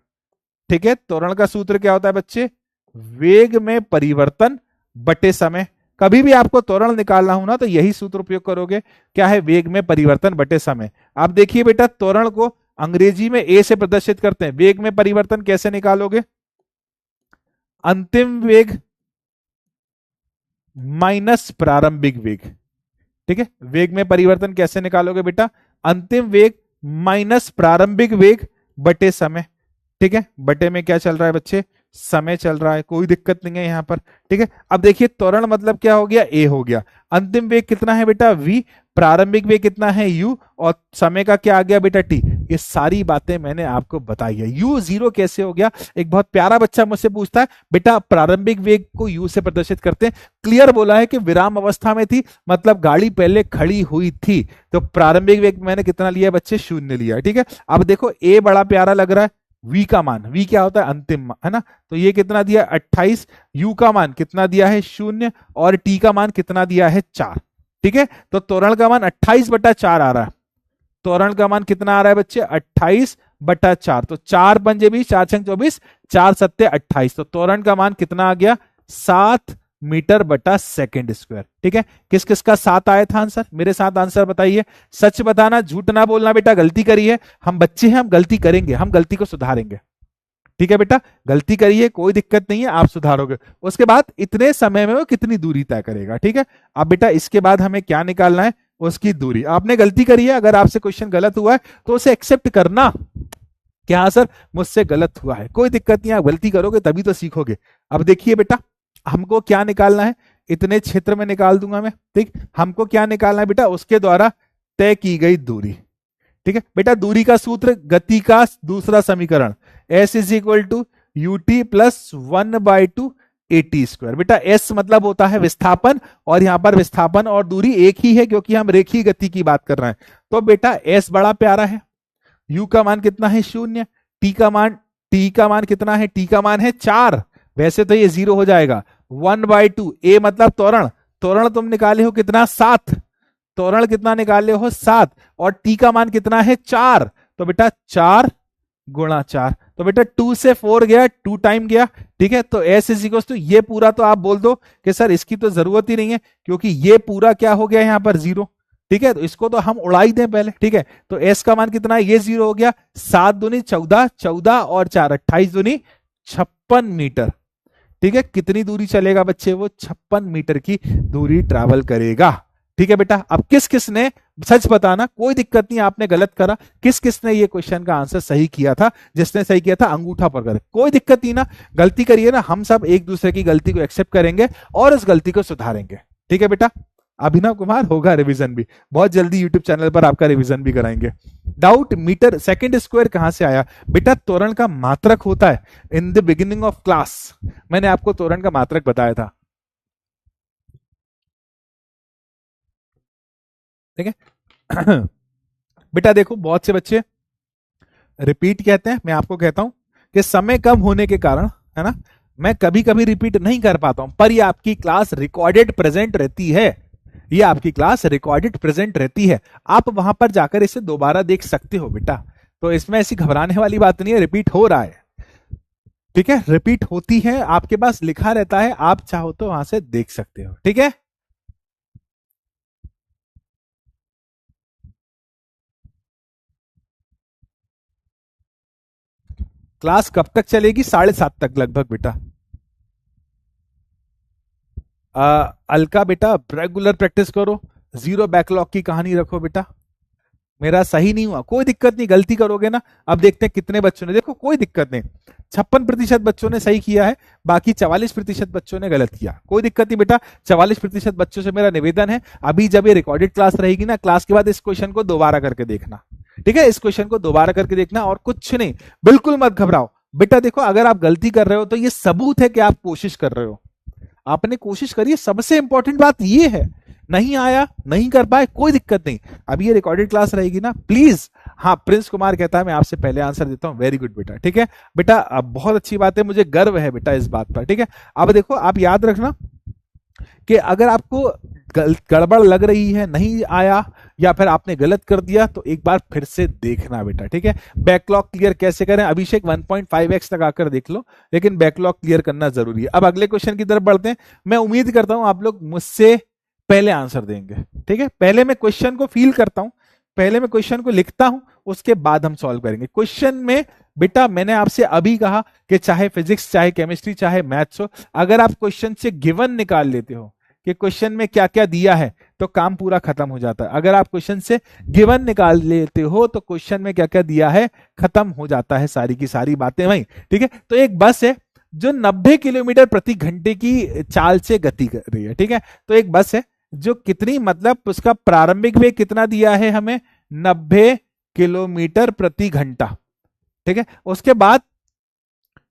ठीक है, त्वरण का सूत्र क्या होता है बच्चे? वेग में परिवर्तन बटे समय। कभी भी आपको त्वरण निकालना हो ना तो यही सूत्र उपयोग करोगे। क्या है? वेग में परिवर्तन बटे समय। अब देखिए बेटा त्वरण को अंग्रेजी में ए से प्रदर्शित करते हैं। वेग में परिवर्तन कैसे निकालोगे? अंतिम वेग माइनस प्रारंभिक वेग। ठीक है, वेग में परिवर्तन कैसे निकालोगे बेटा? अंतिम वेग माइनस प्रारंभिक वेग बटे समय। ठीक है, बटे में क्या चल रहा है बच्चे? समय चल रहा है, कोई दिक्कत नहीं है यहां पर। ठीक है, अब देखिए त्वरण मतलब क्या हो गया? ए हो गया। अंतिम वेग कितना है बेटा? v। प्रारंभिक वेग कितना है? u। और समय का क्या आ गया बेटा? t। ये सारी बातें मैंने आपको बताई है। u 0 कैसे हो गया? एक बहुत प्यारा बच्चा मुझसे पूछता है, बेटा प्रारंभिक वेग को u से प्रदर्शित करते हैं। क्लियर बोला है कि विराम अवस्था में थी, मतलब गाड़ी पहले खड़ी हुई थी, तो प्रारंभिक वेग मैंने कितना लिया बच्चे? 0 लिया। ठीक है, अब देखो a बड़ा प्यारा लग रहा है, v का मान, v क्या होता है? अंतिम, है ना, तो ये कितना दिया? 28। u का मान कितना दिया है? 0। और t का मान कितना दिया है? 4। ठीक है, तो त्वरण का मान 28/4 आ रहा है। त्वरण का मान कितना आ रहा है बच्चे? 28/4। तो 4 पंजे 20, 4 छंग 24, 4 सत्ते 28। तो त्वरण का मान कितना आ गया? 7 मीटर बटा सेकेंड स्क्वायर। ठीक है, किस किस का 7 आया था आंसर? मेरे साथ आंसर बताइए। सच बताना, झूठ ना बोलना बेटा। गलती करी है, हम बच्चे हैं, हम गलती करेंगे, हम गलती को सुधारेंगे। ठीक है बेटा, गलती करिए, कोई दिक्कत नहीं है, आप सुधारोगे। उसके बाद इतने समय में वो कितनी दूरी तय करेगा। ठीक है, अब बेटा इसके बाद हमें क्या निकालना है? उसकी दूरी। आपने गलती करी है, अगर आपसे क्वेश्चन गलत हुआ है तो उसे एक्सेप्ट करना। कि हाँ सर मुझसे गलत हुआ है, कोई दिक्कत नहीं, आप गलती करोगे तभी तो सीखोगे। अब देखिए बेटा, हमको क्या निकालना है, इतने क्षेत्र में निकाल दूंगा मैं, ठीक। हमको क्या निकालना है बेटा, उसके द्वारा तय की गई दूरी, ठीक है बेटा। दूरी का सूत्र, गति का दूसरा समीकरण, s is equal to u t plus 1/2 AT square. बेटा s मतलब होता है विस्थापन, और यहां पर विस्थापन और दूरी एक ही है क्योंकि हम रेखीय गति की बात कर रहे हैं। तो बेटा s बड़ा प्यारा है, u का मान कितना है 0, t का मान कितना है, t का मान है 4, वैसे तो ये 0 हो जाएगा। 1/2 a मतलब त्वरण, त्वरण तुम निकाले हो कितना 7, त्वरण कितना निकाले हो 7, और t का मान कितना है 4, तो बेटा 4 गुणा 4, तो बेटा 2 से 4 गया, 2 टाइम गया, ठीक है। तो s इज इक्वल टू ये पूरा तो आप बोल दो कि सर इसकी तो जरूरत ही नहीं है क्योंकि ये पूरा क्या हो गया यहां पर 0, ठीक है। तो इसको तो हम उड़ा ही दें पहले, ठीक है। तो s का मान कितना है, ये 0 हो गया, 7 दूनी 14, 14 और 4 28 दूनी 56 मीटर, ठीक है। कितनी दूरी चलेगा बच्चे, वो 56 मीटर की दूरी ट्रैवल करेगा, ठीक है बेटा। अब किस किस ने, सच बताना, कोई दिक्कत नहीं आपने गलत करा, किस किस ने ये क्वेश्चन का आंसर सही किया था, जिसने सही किया था अंगूठा पकड़, कोई दिक्कत नहीं ना, गलती करिए ना, हम सब एक दूसरे की गलती को एक्सेप्ट करेंगे और उस गलती को सुधारेंगे, ठीक है बेटा। अभिनव कुमार होगा रिवीजन भी, बहुत जल्दी यूट्यूब चैनल पर आपका रिवीजन भी कराएंगे। डाउट, मीटर सेकंड स्क्वायर कहां से आया बेटा, त्वरण का मात्रक होता है। In the beginning of class मैंने आपको त्वरण का मात्रक बताया था, ठीक है। बेटा देखो, बहुत से बच्चे रिपीट कहते हैं, मैं आपको कहता हूं कि समय कम होने के कारण, है ना, मैं कभी कभी रिपीट नहीं कर पाता हूं, पर ये आपकी क्लास रिकॉर्डेड प्रेजेंट रहती है, ये आपकी क्लास रिकॉर्डेड प्रेजेंट रहती है, आप वहां पर जाकर इसे दोबारा देख सकते हो बेटा। तो इसमें ऐसी घबराने वाली बात नहीं है, रिपीट हो रहा है, ठीक है, रिपीट होती है, आपके पास लिखा रहता है, आप चाहो तो वहां से देख सकते हो, ठीक है। क्लास कब तक चलेगी, 7:30 तक लगभग बेटा। अलका बेटा रेगुलर प्रैक्टिस करो, जीरो बैकलॉग की कहानी रखो बेटा। मेरा सही नहीं हुआ, कोई दिक्कत नहीं, गलती करोगे ना। अब देखते हैं कितने बच्चों ने, देखो कोई दिक्कत नहीं, 56% बच्चों ने सही किया है, बाकी 44% बच्चों ने गलत किया, कोई दिक्कत नहीं बेटा। 44% बच्चों से मेरा निवेदन है, अभी जब ये रिकॉर्डेड क्लास रहेगी ना, क्लास के बाद इस क्वेश्चन को दोबारा करके देखना, ठीक है, इस क्वेश्चन को दोबारा करके देखना, और कुछ नहीं, बिल्कुल मत घबराओ बेटा। देखो अगर आप गलती कर रहे हो तो ये सबूत है कि आप कोशिश कर रहे हो, आपने कोशिश करी है, सबसे इंपॉर्टेंट बात ये है। नहीं आया, नहीं कर पाए, कोई दिक्कत नहीं, अभी ये रिकॉर्डेड क्लास रहेगी ना, प्लीज। हाँ, प्रिंस कुमार कहता है मैं आपसे पहले आंसर देता हूं, वेरी गुड बेटा, ठीक है बेटा, अब बहुत अच्छी बात है, मुझे गर्व है बेटा इस बात पर, ठीक है। अब देखो आप याद रखना कि अगर आपको गड़बड़ लग रही है, नहीं आया या फिर आपने गलत कर दिया, तो एक बार फिर से देखना बेटा, ठीक है। बैकलॉग क्लियर कैसे करें, अभिषेक 1.5x लगाकर देख लो, लेकिन बैकलॉग क्लियर करना जरूरी है। अब अगले क्वेश्चन की तरफ बढ़ते हैं, मैं उम्मीद करता हूं आप लोग मुझसे पहले आंसर देंगे, ठीक है। पहले मैं क्वेश्चन को फील करता हूं, पहले मैं क्वेश्चन को लिखता हूं, उसके बाद हम सॉल्व करेंगे। क्वेश्चन में बेटा मैंने आपसे अभी कहा कि चाहे फिजिक्स, चाहे केमिस्ट्री, चाहे मैथ्स हो, अगर आप क्वेश्चन से गिवन निकाल लेते हो कि क्वेश्चन में क्या क्या दिया है, तो काम पूरा खत्म हो जाता है। अगर आप क्वेश्चन से गिवन निकाल लेते हो तो क्वेश्चन में क्या क्या दिया है खत्म हो जाता है, सारी की सारी बातें वही, ठीक है। तो एक बस है जो 90 किलोमीटर प्रति घंटे की चाल से गति कर रही है, ठीक है। तो एक बस है जो कितनी, मतलब उसका प्रारंभिक वेग कितना दिया है हमें, 90 किलोमीटर प्रति घंटा, ठीक है। उसके बाद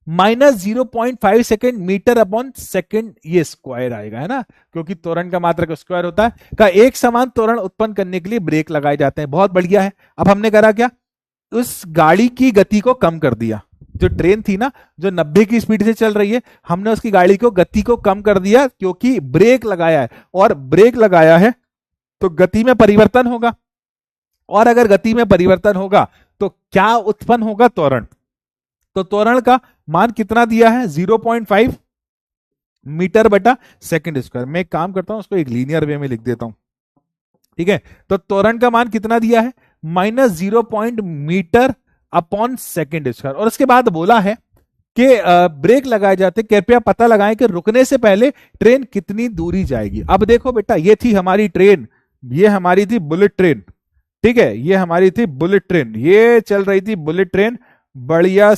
-0.5 सेकेंड मीटर अपॉन सेकेंड, ये स्क्वायर आएगा, है ना, क्योंकि त्वरण का मात्रक स्क्वायर होता है। का एक समान त्वरण उत्पन्न करने के लिए ब्रेक लगाए जाते हैं, बहुत बढ़िया है। अब हमने करा क्या, उस गाड़ी की गति को कम कर दिया, जो ट्रेन थी ना जो 90 की स्पीड से चल रही है, हमने उसकी गाड़ी को गति को कम कर दिया क्योंकि ब्रेक लगाया है, और ब्रेक लगाया है तो गति में परिवर्तन होगा, और अगर गति में परिवर्तन होगा तो क्या उत्पन्न होगा, त्वरण। तो त्वरण का मान कितना दिया है, 0.5 मीटर बटा सेकंड स्क्वायर। मैं एक काम करता हूं, उसको एक लीनियर वे में लिख देता हूं, ठीक है। तो त्वरण का मान कितना दिया है, -0 मीटर अपॉन सेकंड स्क्वायर। और उसके बाद बोला है कि ब्रेक लगाए जाते, कृपया पता लगाएं कि रुकने से पहले ट्रेन कितनी दूरी जाएगी। अब देखो बेटा, ये थी हमारी ट्रेन, ये हमारी थी बुलेट ट्रेन, ठीक है, ये हमारी थी बुलेट ट्रेन, ये चल रही थी बुलेट ट्रेन, बढ़िया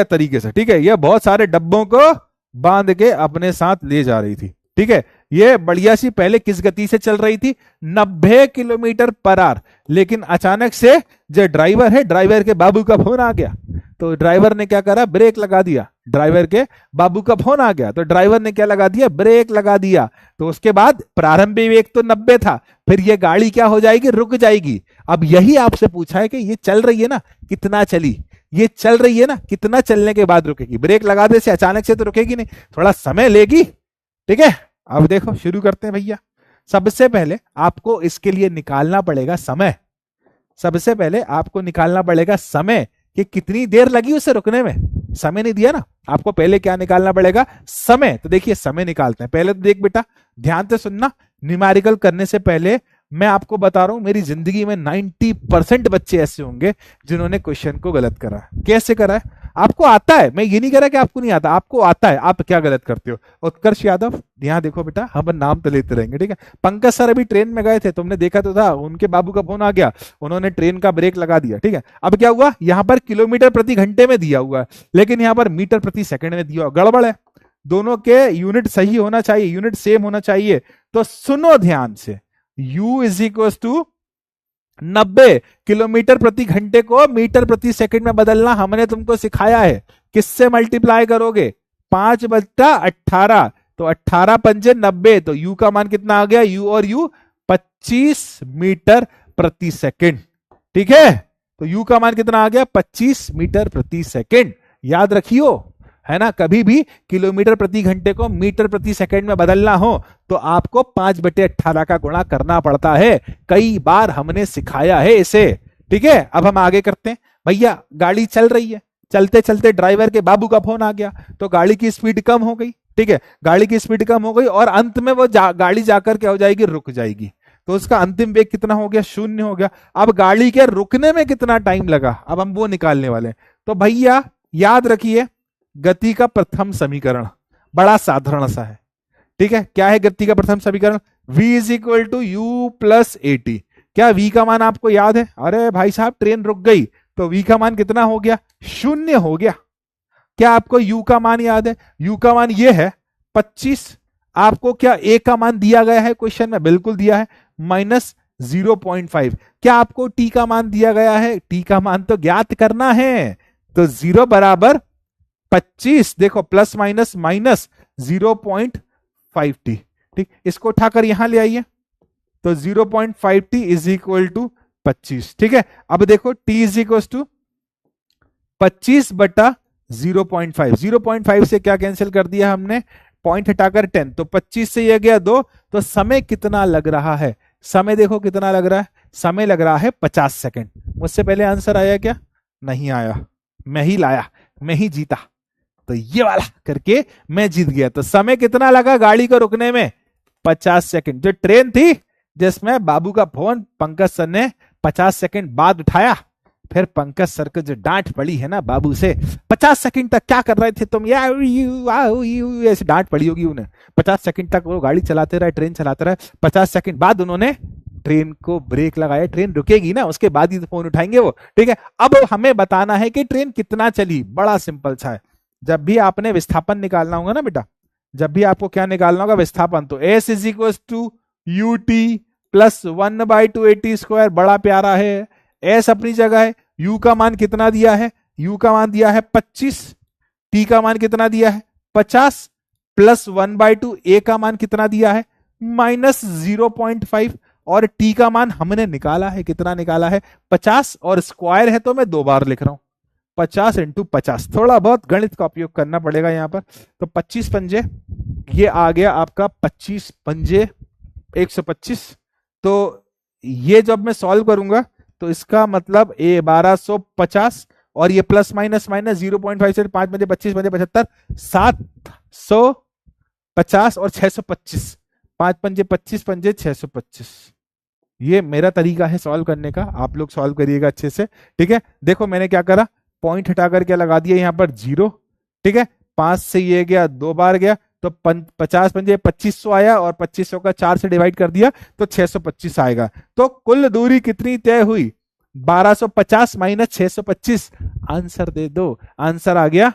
तरीके से, ठीक है। ये बहुत सारे डब्बों को बांध के अपने साथ ले जा रही थी, ठीक है। ये बढ़िया सी पहले किस गति से चल रही थी, 90 किलोमीटर पर आवर, लेकिन अचानक से जो ड्राइवर है, ड्राइवर के बाबू का फोन आ गया, तो ड्राइवर ने क्या करा, ब्रेक लगा दिया। ड्राइवर के बाबू का फोन आ गया तो ड्राइवर ने क्या लगा दिया, ब्रेक लगा दिया। तो उसके बाद प्रारंभिक वेग तो 90 था, फिर ये गाड़ी क्या हो जाएगी, रुक जाएगी। अब यही आपसे पूछा है कि ये चल रही है ना, कितना चली, ये चल रही है ना, कितना चलने के बाद रुकेगी। ब्रेक लगा दे से अचानक से तो रुकेगी नहीं, थोड़ा समय लेगी, ठीक है। अब देखो शुरू करते हैं भैया। सबसे पहले आपको इसके लिए निकालना पड़ेगा समय। सबसे पहले आपको निकालना पड़ेगा समय कि कितनी देर लगी उसे रुकने में। समय नहीं दिया ना आपको, पहले क्या निकालना पड़ेगा, समय। तो देखिए समय निकालते हैं। पहले तो देख बेटा, ध्यान से सुनना, न्यूमेरिकल करने से पहले मैं आपको बता रहा हूं, मेरी जिंदगी में 90% बच्चे ऐसे होंगे जिन्होंने क्वेश्चन को गलत करा। कैसे करा है, आपको आता है, मैं ये नहीं कह रहा कि आपको नहीं आता, आपको आता है। आप क्या गलत करते हो। उत्कर्ष यादव, यहाँ देखो बेटा, हम नाम तो लेते रहेंगे, ठीक है। पंकज सर अभी ट्रेन में गए थे, तुमने देखा तो था, उनके बाबू का फोन आ गया, उन्होंने ट्रेन का ब्रेक लगा दिया, ठीक है। अब क्या हुआ, यहाँ पर किलोमीटर प्रति घंटे में दिया हुआ है, लेकिन यहाँ पर मीटर प्रति सेकंड में दिया हुआ, गड़बड़ है। दोनों के यूनिट सही होना चाहिए, यूनिट सेम होना चाहिए। तो सुनो ध्यान से, u is equal to 90 kilometre प्रति घंटे को मीटर प्रति सेकंड में बदलना हमने तुमको सिखाया है। किससे मल्टीप्लाई करोगे, 5/18, तो 18 पंजे 90, तो u का मान कितना आ गया, u और u 25 मीटर प्रति सेकंड, ठीक है। तो u का मान कितना आ गया, 25 मीटर प्रति सेकंड। याद रखियो, है ना, कभी भी किलोमीटर प्रति घंटे को मीटर प्रति सेकंड में बदलना हो तो आपको 5/18 का गुणा करना पड़ता है। कई बार हमने सिखाया है इसे, ठीक है। अब हम आगे करते हैं। भैया गाड़ी चल रही है, चलते चलते ड्राइवर के बाबू का फोन आ गया, तो गाड़ी की स्पीड कम हो गई, ठीक है। गाड़ी की स्पीड कम हो गई और अंत में वो गाड़ी जाकर क्या हो जाएगी, रुक जाएगी। तो उसका अंतिम वेग कितना हो गया, 0 हो गया। अब गाड़ी के रुकने में कितना टाइम लगा, अब हम वो निकालने वाले हैं। तो भैया याद रखिए, गति का प्रथम समीकरण बड़ा साधारण सा है, ठीक है। क्या है गति का प्रथम समीकरण, v is equal to u plus a t. क्या v का मान आपको याद है, अरे भाई साहब ट्रेन रुक गई तो v का मान कितना हो गया, 0 हो गया। क्या आपको u का मान याद है, u का मान ये है 25। आपको क्या a का मान दिया गया है क्वेश्चन में, बिल्कुल दिया है, -0.5। क्या आपको t का मान दिया गया है, t का मान तो ज्ञात करना है, तो 0 बराबर 25, देखो प्लस माइनस माइनस 0.5t, ठीक। इसको उठाकर यहां ले आइए, तो 0.5t इज इक्वल टू 25, ठीक है। अब देखो t इज इक्वल टू 25/0.5, 0.5 से क्या कैंसिल कर दिया हमने, पॉइंट हटाकर 10, तो 25 से ये गया 2। तो समय कितना लग रहा है, समय देखो कितना लग रहा है, समय लग रहा है 50 सेकंड। मुझसे पहले आंसर आया क्या, नहीं आया, मैं ही लाया, मैं ही जीता, तो ये वाला करके मैं जीत गया। तो समय कितना लगा गाड़ी को रुकने में, 50 सेकंड। जो ट्रेन थी जिसमें बाबू का फोन पंकज सर ने 50 सेकंड बाद उठाया, फिर पंकज सर को जो डांट पड़ी है ना बाबू से, 50 सेकंड तक क्या कर रहे थे तुम, ऐसे डांट पड़ी होगी उन्हें। 50 सेकंड तक वो गाड़ी चलाते रहे, ट्रेन चलाते रहे, 50 सेकंड बाद उन्होंने ट्रेन को ब्रेक लगाया। ट्रेन रुकेगी ना, उसके बाद ही तो फोन उठाएंगे वो, ठीक है। अब हमें बताना है कि ट्रेन कितना चली, बड़ा सिंपल सा है। जब भी आपने विस्थापन निकालना होगा ना बेटा, जब भी आपको क्या निकालना होगा, विस्थापन, तो s is equal to u t plus 1/2at², बड़ा प्यारा है। s अपनी जगह है, u का मान कितना दिया है, u का मान दिया है 25, t का मान कितना दिया है 50, प्लस 1/2, a का मान कितना दिया है -0.5, और t का मान हमने निकाला है, कितना निकाला है 50, और स्क्वायर है तो मैं 2 बार लिख रहा हूं, 50 × 50। थोड़ा बहुत गणित का उपयोग करना पड़ेगा यहाँ पर। तो 25 पंजे, ये आ गया आपका 25 पंजे 125। तो ये जब मैं सॉल्व करूंगा तो इसका मतलब a 1250, और ये प्लस माइनस माइनस 0.5 से 5 पंजे 25 पंजे 75, 750 और 625, 5 पंजे 25 पंजे 625। ये मेरा तरीका है सॉल्व करने का, आप लोग सॉल्व करिएगा अच्छे से, ठीक है। देखो मैंने क्या करा, पॉइंट हटाकर क्या लगा दिया यहाँ पर 0, ठीक है। 5 से ये गया, 2 बार गया, तो 50 पंजे 2500 आया, और 2500 का 4 से डिवाइड कर दिया तो 625 आएगा। तो कुल दूरी कितनी तय हुई, 1250 माइनस 625, आंसर दे दो। आंसर आ गया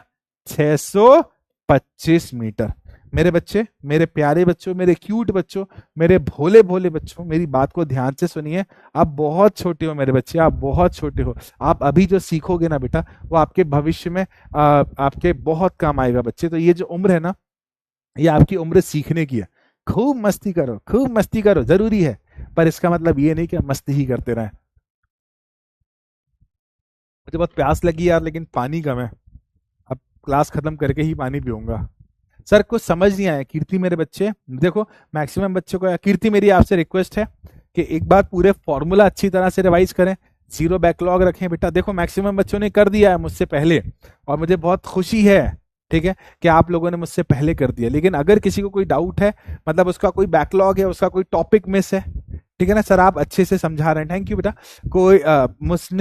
625 मीटर। मेरे बच्चे, मेरे प्यारे बच्चों, मेरे क्यूट बच्चों, मेरे भोले भोले बच्चों, मेरी बात को ध्यान से सुनिए। आप बहुत छोटे हो मेरे बच्चे, आप बहुत छोटे हो। आप अभी जो सीखोगे ना बेटा, वो आपके भविष्य में आपके बहुत काम आएगा बच्चे। तो ये जो उम्र है ना, ये आपकी उम्र सीखने की है। खूब मस्ती करो, खूब मस्ती करो, जरूरी है, पर इसका मतलब ये नहीं कि आप मस्ती ही करते रहें। मुझे बहुत प्यास लगी यार, लेकिन पानी कम है। अब क्लास खत्म करके ही पानी पीऊंगा। सर कुछ समझ नहीं आया। कीर्ति मेरे बच्चे देखो, मैक्सिमम बच्चों को, कीर्ति मेरी आपसे रिक्वेस्ट है कि एक बार पूरे फॉर्मूला अच्छी तरह से रिवाइज करें, जीरो बैकलॉग रखें बेटा। देखो मैक्सिमम बच्चों ने कर दिया है मुझसे पहले, और मुझे बहुत खुशी है, ठीक है, कि आप लोगों ने मुझसे पहले कर दिया। लेकिन अगर किसी को कोई डाउट है, मतलब उसका कोई बैकलॉग है, उसका कोई टॉपिक मिस है, ठीक है ना सर, आप अच्छे से समझा रहे हैं, थैंक यू बेटा। कोई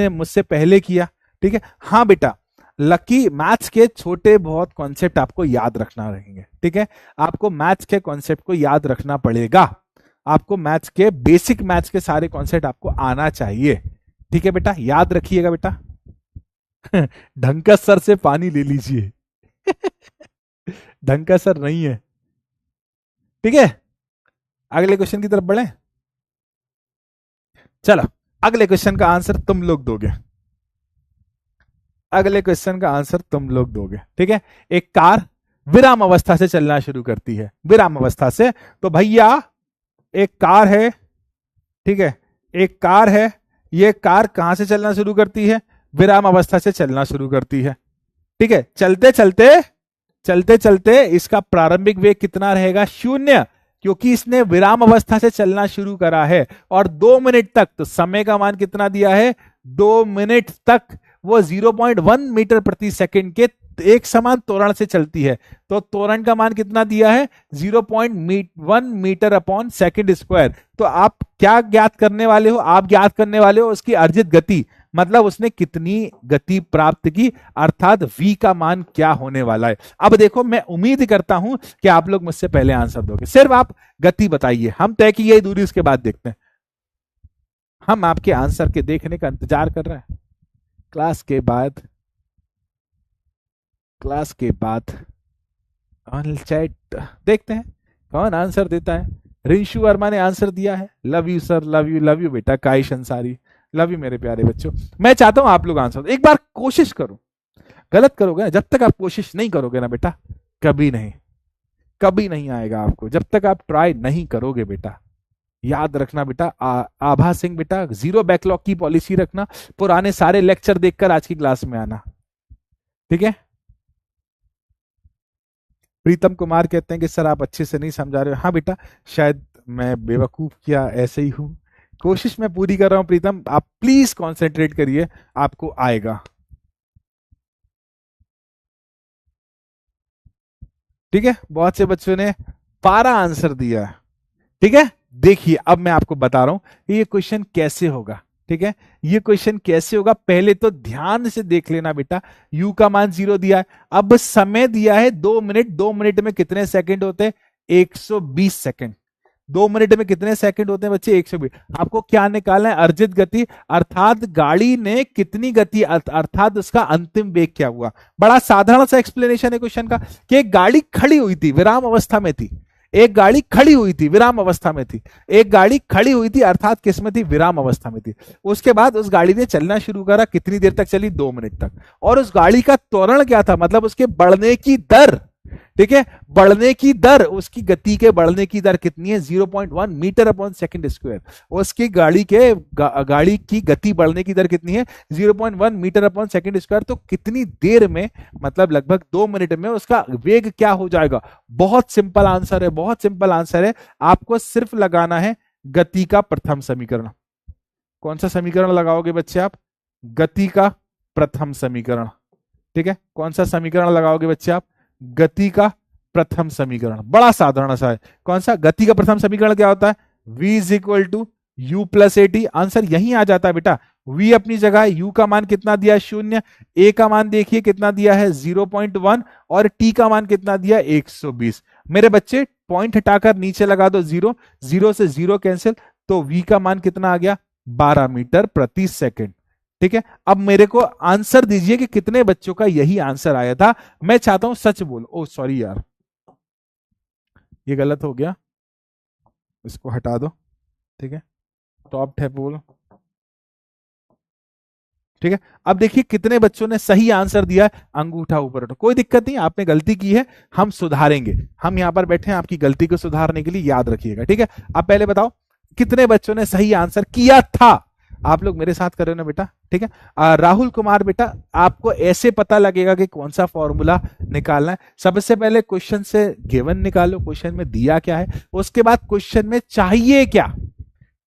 मुझसे पहले किया, ठीक है, हाँ बेटा, लकी मैथ्स के छोटे बहुत कॉन्सेप्ट आपको याद रखना रहेंगे, ठीक है। आपको मैथ्स के कॉन्सेप्ट को याद रखना पड़ेगा। आपको मैथ्स के बेसिक मैथ्स के सारे कॉन्सेप्ट आपको आना चाहिए, ठीक है बेटा, याद रखिएगा बेटा। ढंग का सर से पानी ले लीजिए। ढंग का सर नहीं है, ठीक है। अगले क्वेश्चन की तरफ बढ़े। चलो, अगले क्वेश्चन का आंसर तुम लोग दोगे। अगले क्वेश्चन का आंसर तुम लोग दोगे, ठीक है। एक कार विराम अवस्था से चलना शुरू करती है, विराम अवस्था से। तो भैया एक कार है, ठीक है, एक कार है। ये कार कहां से चलना शुरू करती है? विराम अवस्था से चलना शुरू करती है, ठीक है। चलते चलते चलते चलते इसका प्रारंभिक वेग कितना रहेगा? 0, क्योंकि इसने विराम अवस्था से चलना शुरू करा है। और 2 मिनट तक, तो समय का मान कितना दिया है? 2 मिनट तक वो 0.1 मीटर प्रति सेकंड के एक समान त्वरण से चलती है। तो त्वरण का मान कितना दिया है? 0.1 मीटर अपॉन सेकंड स्क्वायर। तो आप क्या ज्ञात करने वाले हो? आप ज्ञात करने वाले हो उसकी अर्जित गति, मतलब उसने कितनी गति प्राप्त की, अर्थात v का मान क्या होने वाला है। अब देखो, मैं उम्मीद करता हूं कि आप लोग मुझसे पहले आंसर दोगे। सिर्फ आप गति बताइए, हम तय की यही दूरी, उसके बाद देखते हैं। हम आपके आंसर के देखने का इंतजार कर रहे हैं। क्लास के बाद ऑन चैट देखते हैं कौन आंसर देता है। रिंशु वर्मा ने आंसर दिया है। Love you sir, love you बेटा। काइश अंसारी, लव यू मेरे प्यारे बच्चों। मैं चाहता हूं आप लोग आंसर एक बार कोशिश करो। गलत करोगे ना, जब तक आप कोशिश नहीं करोगे ना बेटा, कभी नहीं आएगा आपको, जब तक आप ट्राई नहीं करोगे बेटा। याद रखना बेटा, आभा सिंह बेटा, 0 बैकलॉग की पॉलिसी रखना। पुराने सारे लेक्चर देखकर आज की क्लास में आना, ठीक है। प्रीतम कुमार कहते हैं कि सर आप अच्छे से नहीं समझा रहे हो। हाँ बेटा, शायद मैं बेवकूफ किया ऐसे ही हूं। कोशिश मैं पूरी कर रहा हूं प्रीतम, आप प्लीज कंसंट्रेट करिए, आपको आएगा, ठीक है। बहुत से बच्चों ने 12 आंसर दिया, ठीक है। देखिए अब मैं आपको बता रहा हूं कि ये क्वेश्चन कैसे होगा, ठीक है। ये क्वेश्चन कैसे होगा, पहले तो ध्यान से देख लेना बेटा। u का मान 0 दिया है, अब समय दिया है 2 मिनट। 2 मिनट में कितने सेकंड होते हैं? 120 सेकंड। 2 मिनट में कितने सेकंड होते हैं बच्चे? 120। आपको क्या निकालना है? अर्जित गति, अर्थात गाड़ी ने कितनी गति, अर्थात उसका अंतिम वेग क्या हुआ। बड़ा साधारण सा एक्सप्लेनेशन है क्वेश्चन का, कि एक गाड़ी खड़ी हुई थी, विराम अवस्था में थी। एक गाड़ी खड़ी हुई थी, विराम अवस्था में थी। एक गाड़ी खड़ी हुई थी, अर्थात किसमें थी? विराम अवस्था में थी। उसके बाद उस गाड़ी ने चलना शुरू करा। कितनी देर तक चली? 2 मिनट तक। और उस गाड़ी का त्वरण क्या था? मतलब उसके बढ़ने की दर, ठीक है, बढ़ने की दर, उसकी गति के बढ़ने की दर कितनी है? 0.1 मीटर अपॉन सेकंड स्क्वायर। उसकी गाड़ी की गति बढ़ने की दर कितनी है? 0.1 मीटर अपॉन सेकंड स्क्वायर। तो कितनी देर में, मतलब लगभग 2 मिनट में उसका वेग क्या हो जाएगा? बहुत सिंपल आंसर है, बहुत सिंपल आंसर है। आपको सिर्फ लगाना है गति का प्रथम समीकरण। कौन सा समीकरण लगाओगे बच्चे आप? गति का प्रथम समीकरण, ठीक है। कौन सा समीकरण लगाओगे बच्चे आप? गति का प्रथम समीकरण। बड़ा साधारण सा है। कौन सा? गति का प्रथम समीकरण क्या होता है? v is equal to u plus a t. Answer यही आ जाता है बेटा। v अपनी जगह है, u का मान कितना दिया है? 0। a का मान देखिए कितना दिया है? 0.1। और t का मान कितना दिया? 120। मेरे बच्चे पॉइंट हटाकर नीचे लगा दो 0, 0 से 0 कैंसिल, तो v का मान कितना आ गया? 12 मीटर प्रति सेकंड, ठीक है, अब मेरे को आंसर दीजिए कि कितने बच्चों का यही आंसर आया था। मैं चाहता हूं सच बोलो। ओ सॉरी यार, ये गलत हो गया, इसको हटा दो। ठीक है, टॉप टैप बोलो। ठीक है, अब देखिए कितने बच्चों ने सही आंसर दिया है, अंगूठा ऊपर उठो। कोई दिक्कत नहीं, आपने गलती की है, हम सुधारेंगे। हम यहां पर बैठे हैं आपकी गलती को सुधारने के लिए, याद रखिएगा। ठीक है, अब पहले बताओ कितने बच्चों ने सही आंसर किया था। आप लोग मेरे साथ कर रहे हो ना बेटा। ठीक है, राहुल कुमार बेटा, आपको ऐसे पता लगेगा कि कौन सा फॉर्मूला निकालना है। सबसे पहले क्वेश्चन से गिवन निकालो, क्वेश्चन में दिया क्या है, उसके बाद क्वेश्चन में चाहिए क्या।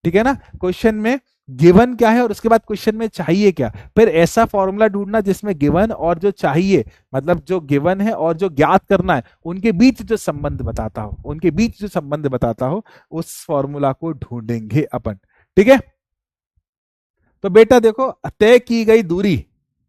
ठीक है ना, क्वेश्चन में गिवन क्या है और उसके बाद क्वेश्चन में चाहिए क्या, फिर ऐसा फॉर्मूला ढूंढना जिसमें गिवन और जो चाहिए, मतलब जो गिवन है और जो ज्ञात करना है उनके बीच जो संबंध बताता हो, उनके बीच जो संबंध बताता हो, उस फॉर्मूला को ढूंढेंगे अपन। ठीक है, तो बेटा देखो, तय की गई दूरी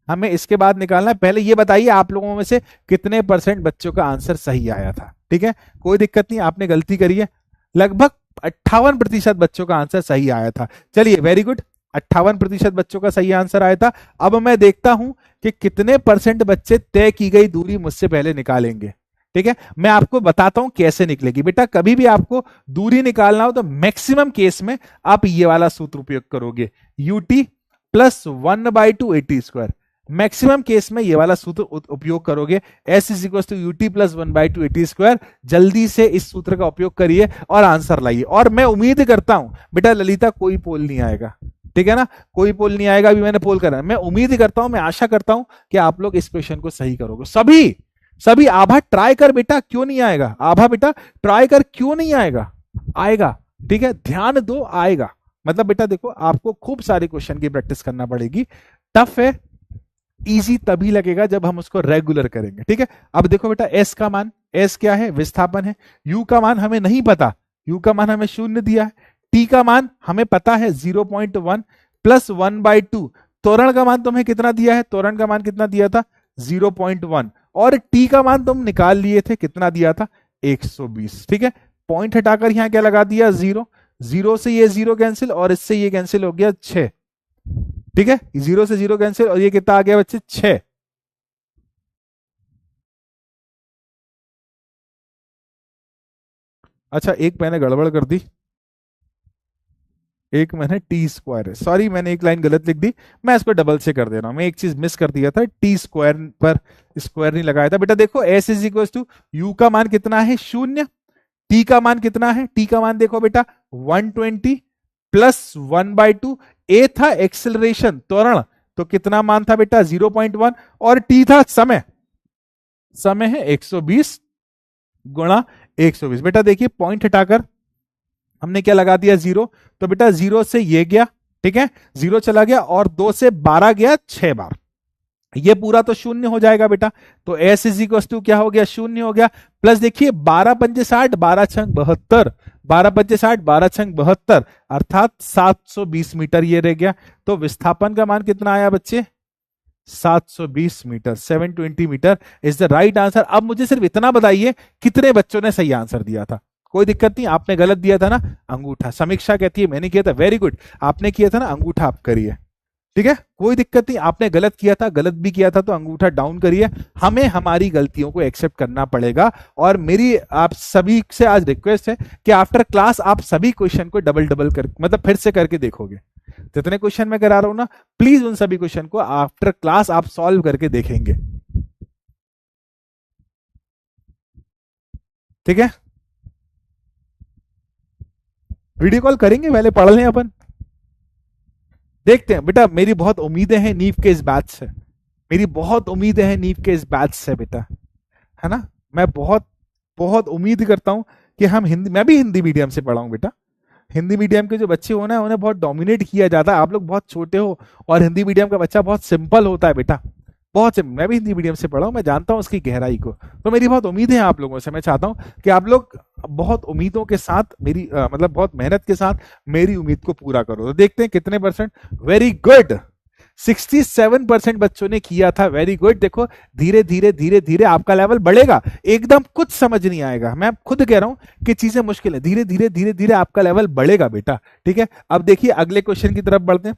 हमें इसके बाद निकालना है। पहले ये बताइए आप लोगों में से कितने परसेंट बच्चों का आंसर सही आया था। ठीक है, कोई दिक्कत नहीं, आपने गलती करी है। लगभग 58% बच्चों का आंसर सही आया था। चलिए वेरी गुड, 58% बच्चों का सही आंसर आया था। अब मैं देखता हूं कि कितने परसेंट बच्चे तय की गई दूरी मुझसे पहले निकालेंगे। ठीक है, मैं आपको बताता हूं कैसे निकलेगी। बेटा कभी भी आपको दूरी निकालना हो तो मैक्सिमम केस में आप ये वाला सूत्र उपयोग करोगे, u t plus 1/2 a t square. Maximum case में ये वाला सूत्र उपयोग करोगे, s is equal to u t plus 1/2 a t square. जल्दी से इस सूत्र का उपयोग करिए और आंसर लाइए। और मैं उम्मीद करता हूं बेटा ललिता कोई पोल नहीं आएगा। ठीक है ना, कोई पोल नहीं आएगा, अभी मैंने पोल करा। मैं उम्मीद करता हूं, मैं आशा करता हूं कि आप लोग इस क्वेश्चन को सही करोगे। सभी सभी आभा ट्राई कर बेटा, क्यों नहीं आएगा। आभा बेटा ट्राई कर, क्यों नहीं आएगा, आएगा। ठीक है, ध्यान दो, आएगा। मतलब बेटा देखो, आपको खूब सारे क्वेश्चन की प्रैक्टिस करना पड़ेगी। टफ है, इजी तभी लगेगा जब हम उसको रेगुलर करेंगे। ठीक है, अब देखो बेटा, एस का मान, एस क्या है, विस्थापन है। यू का मान हमें नहीं पता, यू का मान हमें 0 दिया है। टी का मान हमें पता है 0.1 प्लस 1/2। त्वरण का मान तुम्हें कितना दिया है, त्वरण का मान कितना दिया था, 0.1। और टी का मान तुम निकाल लिए थे, कितना दिया था, 120। ठीक है, पॉइंट हटाकर यहां क्या लगा दिया, 0। 0 से ये 0 कैंसिल और इससे ये कैंसिल हो गया 6। ठीक है, 0 से 0 कैंसिल और ये कितना आ गया बच्चे, 6। अच्छा, एक मैंने गड़बड़ कर दी, एक मैंने टी स्क्वायर है, सॉरी मैंने एक लाइन गलत लिख दी, मैं इसको डबल से कर दे रहा हूं। मैं एक चीज मिस कर दिया था, टी स्क्वायर पर स्क्वायर नहीं लगाया था। बेटा देखो, s is equal to u का मान कितना है, 0। टी का मान कितना है, टी का मान देखो बेटा 120 प्लस 1/2। ए था एक्सेलरेशन, त्वरण, तो कितना मान था बेटा, 0.1। और टी था समय, समय है 120 गुणा 120। बेटा देखिए, पॉइंट हटाकर हमने क्या लगा दिया, 0। तो बेटा 0 से ये गया, ठीक है, 0 चला गया और 2 से 12 गया 6 बार, ये पूरा तो 0 हो जाएगा बेटा। तो एस इज इक्वल टू क्या हो गया, 0 हो गया। प्लस देखिए 12 पंजे 60, 12 छंग 72, 12 पंजे 60, 12 छंग 72, अर्थात 720 मीटर ये रह गया। तो विस्थापन का मान कितना आया बच्चे, 720 metre, 720 metre is the right answer. अब मुझे सिर्फ इतना बताइए कितने बच्चों ने सही आंसर दिया था। कोई दिक्कत नहीं, आपने गलत दिया था ना, अंगूठा। समीक्षा कहती है मैंने किया था, वेरी गुड, आपने किया था ना, अंगूठा आप करिए। ठीक है, कोई दिक्कत नहीं, आपने गलत किया था, गलत भी किया था तो अंगूठा डाउन करिए। हमें हमारी गलतियों को एक्सेप्ट करना पड़ेगा। और मेरी आप सभी से आज रिक्वेस्ट है कि आफ्टर क्लास आप सभी क्वेश्चन को डबल डबल कर, मतलब फिर से करके देखोगे। जितने क्वेश्चन मैं करा रहा हूं ना, प्लीज उन सभी क्वेश्चन को आफ्टर क्लास आप सॉल्व करके देखेंगे। ठीक है, वीडियो कॉल करेंगे, पहले पढ़ लें अपन, देखते हैं। बेटा मेरी बहुत उम्मीदें हैं नीव के इस बैच से, मेरी बहुत उम्मीदें हैं नीव के इस बैच से बेटा, है ना। मैं बहुत बहुत उम्मीद करता हूं कि हम हिंदी, मैं भी हिंदी मीडियम से पढ़ा हूं बेटा। हिंदी मीडियम के जो बच्चे हो ना, उन्हें बहुत डोमिनेट किया जाता है। आप लोग बहुत छोटे हो और हिंदी मीडियम का बच्चा बहुत सिंपल होता है बेटा, बहुत सिंपल। मैं भी हिंदी मीडियम से पढ़ा हूं, मैं जानता हूं उसकी गहराई को। तो मेरी बहुत उम्मीद है आप लोगों से, मैं चाहता हूं कि आप लोग बहुत उम्मीदों के साथ मेरी मतलब बहुत मेहनत के साथ मेरी उम्मीद को पूरा करो। तो देखते हैं कितने परसेंट। वेरी गुड, 67% बच्चों ने किया था, वेरी गुड। देखो धीरे धीरे धीरे धीरे आपका लेवल बढ़ेगा, एकदम कुछ समझ नहीं आएगा। मैं खुद कह रहा हूं कि चीजें मुश्किल है, धीरे धीरे धीरे धीरे आपका लेवल बढ़ेगा बेटा। ठीक है, अब देखिए अगले क्वेश्चन की तरफ बढ़ते हैं।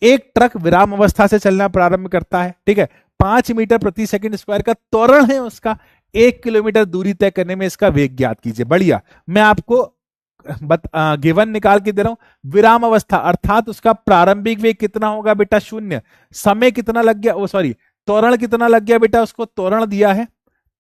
एक ट्रक विराम अवस्था से चलना प्रारंभ करता है, ठीक है, 5 मीटर प्रति सेकंड स्क्वायर का त्वरण है उसका, 1 किलोमीटर दूरी तय करने में इसका वेग ज्ञात कीजिए। बढ़िया, मैं आपको गिवन निकाल के दे रहा हूं। विराम अवस्था अर्थात उसका प्रारंभिक वेग कितना होगा बेटा, 0। समय कितना लग गया, वो सॉरी, त्वरण कितना लग गया बेटा, उसको त्वरण दिया है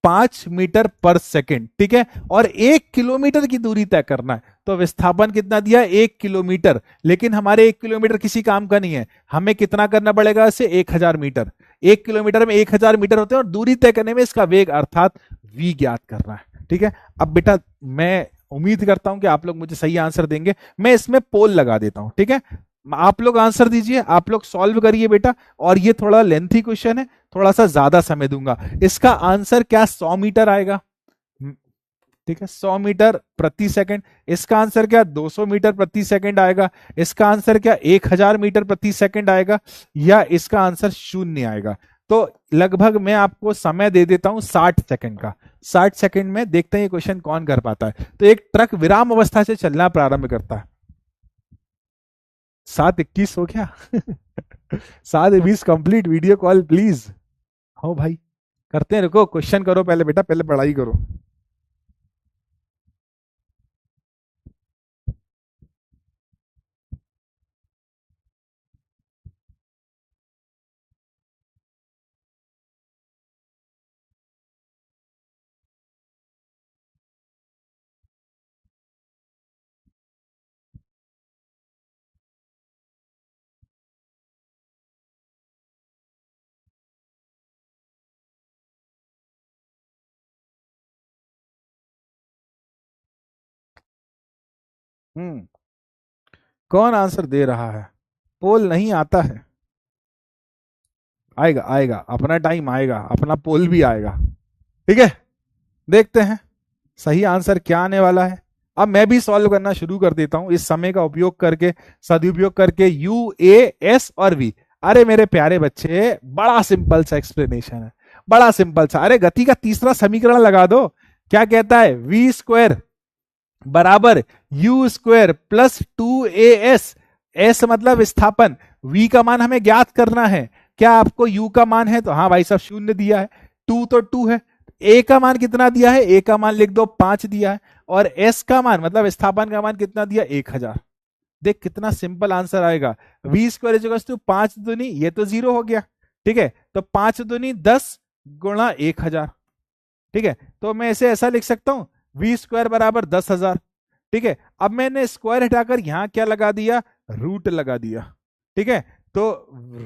5 मीटर पर सेकंड, ठीक है, और 1 किलोमीटर की दूरी तय करना है, तो विस्थापन कितना दिया, 1 किलोमीटर। लेकिन हमारे 1 किलोमीटर किसी काम का नहीं है, हमें कितना करना पड़ेगा इसे, 1000 मीटर। 1 किलोमीटर में 1000 मीटर होते हैं और दूरी तय करने में इसका वेग अर्थात v ज्ञात करना है, ठीक है। अब बेटा मैं उम्मीद करता हूं कि आप लोग मुझे सही आंसर देंगे, मैं इसमें पोल लगा देता हूं, ठीक है। आप लोग आंसर दीजिए, आप लोग सॉल्व करिए बेटा, और ये थोड़ा लेंथी क्वेश्चन है, थोड़ा सा ज्यादा समय दूंगा। इसका आंसर क्या 100 मीटर आएगा, ठीक है, 100 मीटर प्रति सेकंड। इसका आंसर क्या 200 मीटर प्रति सेकंड आएगा। इसका आंसर क्या 1000 मीटर प्रति सेकंड आएगा, या इसका आंसर 0 आएगा। तो लगभग मैं आपको समय दे देता हूं 60 सेकंड का। 60 सेकंड में देखते हैं ये क्वेश्चन कौन कर पाता है। तो एक ट्रक विराम अवस्था से चलना प्रारंभ करता है। 7:21 हो गया। 7:20 कंप्लीट वीडियो कॉल प्लीज। हो भाई, करते हैं, रुको, क्वेश्चन करो पहले बेटा, पहले पढ़ाई करो। हम्म, कौन आंसर दे रहा है, पोल नहीं आता है, आएगा आएगा, अपना टाइम आएगा, अपना पोल भी आएगा, ठीक है। देखते हैं सही आंसर क्या आने वाला है। अब मैं भी सॉल्व करना शुरू कर देता हूं इस समय का उपयोग करके, सदुपयोग करके, यू ए एस और वी। अरे मेरे प्यारे बच्चे, बड़ा सिंपल सा एक्सप्लेनेशन है, बड़ा सिंपल सा। अरे गति का तीसरा समीकरण लगा दो, क्या कहता है, वी स्क्वायर बराबर you square plus 2as। S मतलब विस्थापन, v का मान हमें ज्ञात करना है। क्या आपको u का मान है, तो हाँ भाई साहब 0 दिया है, 2 तो 2 है। a का मान कितना दिया है, a का मान लिख दो 5 दिया है, और s का मान मतलब विस्थापन का मान कितना दिया, 1000। देख कितना सिंपल आंसर आएगा, वी स्क्वायर इज टू 5 दूनी, ये तो 0 हो गया, ठीक है, तो 5 दूनी 10 गुणा 1000, ठीक है। तो मैं इसे ऐसा लिख सकता हूं, वी स्क्वायर बराबर 10,000, ठीक है। अब मैंने स्क्वायर हटाकर यहां क्या लगा दिया, रूट लगा दिया, ठीक है। तो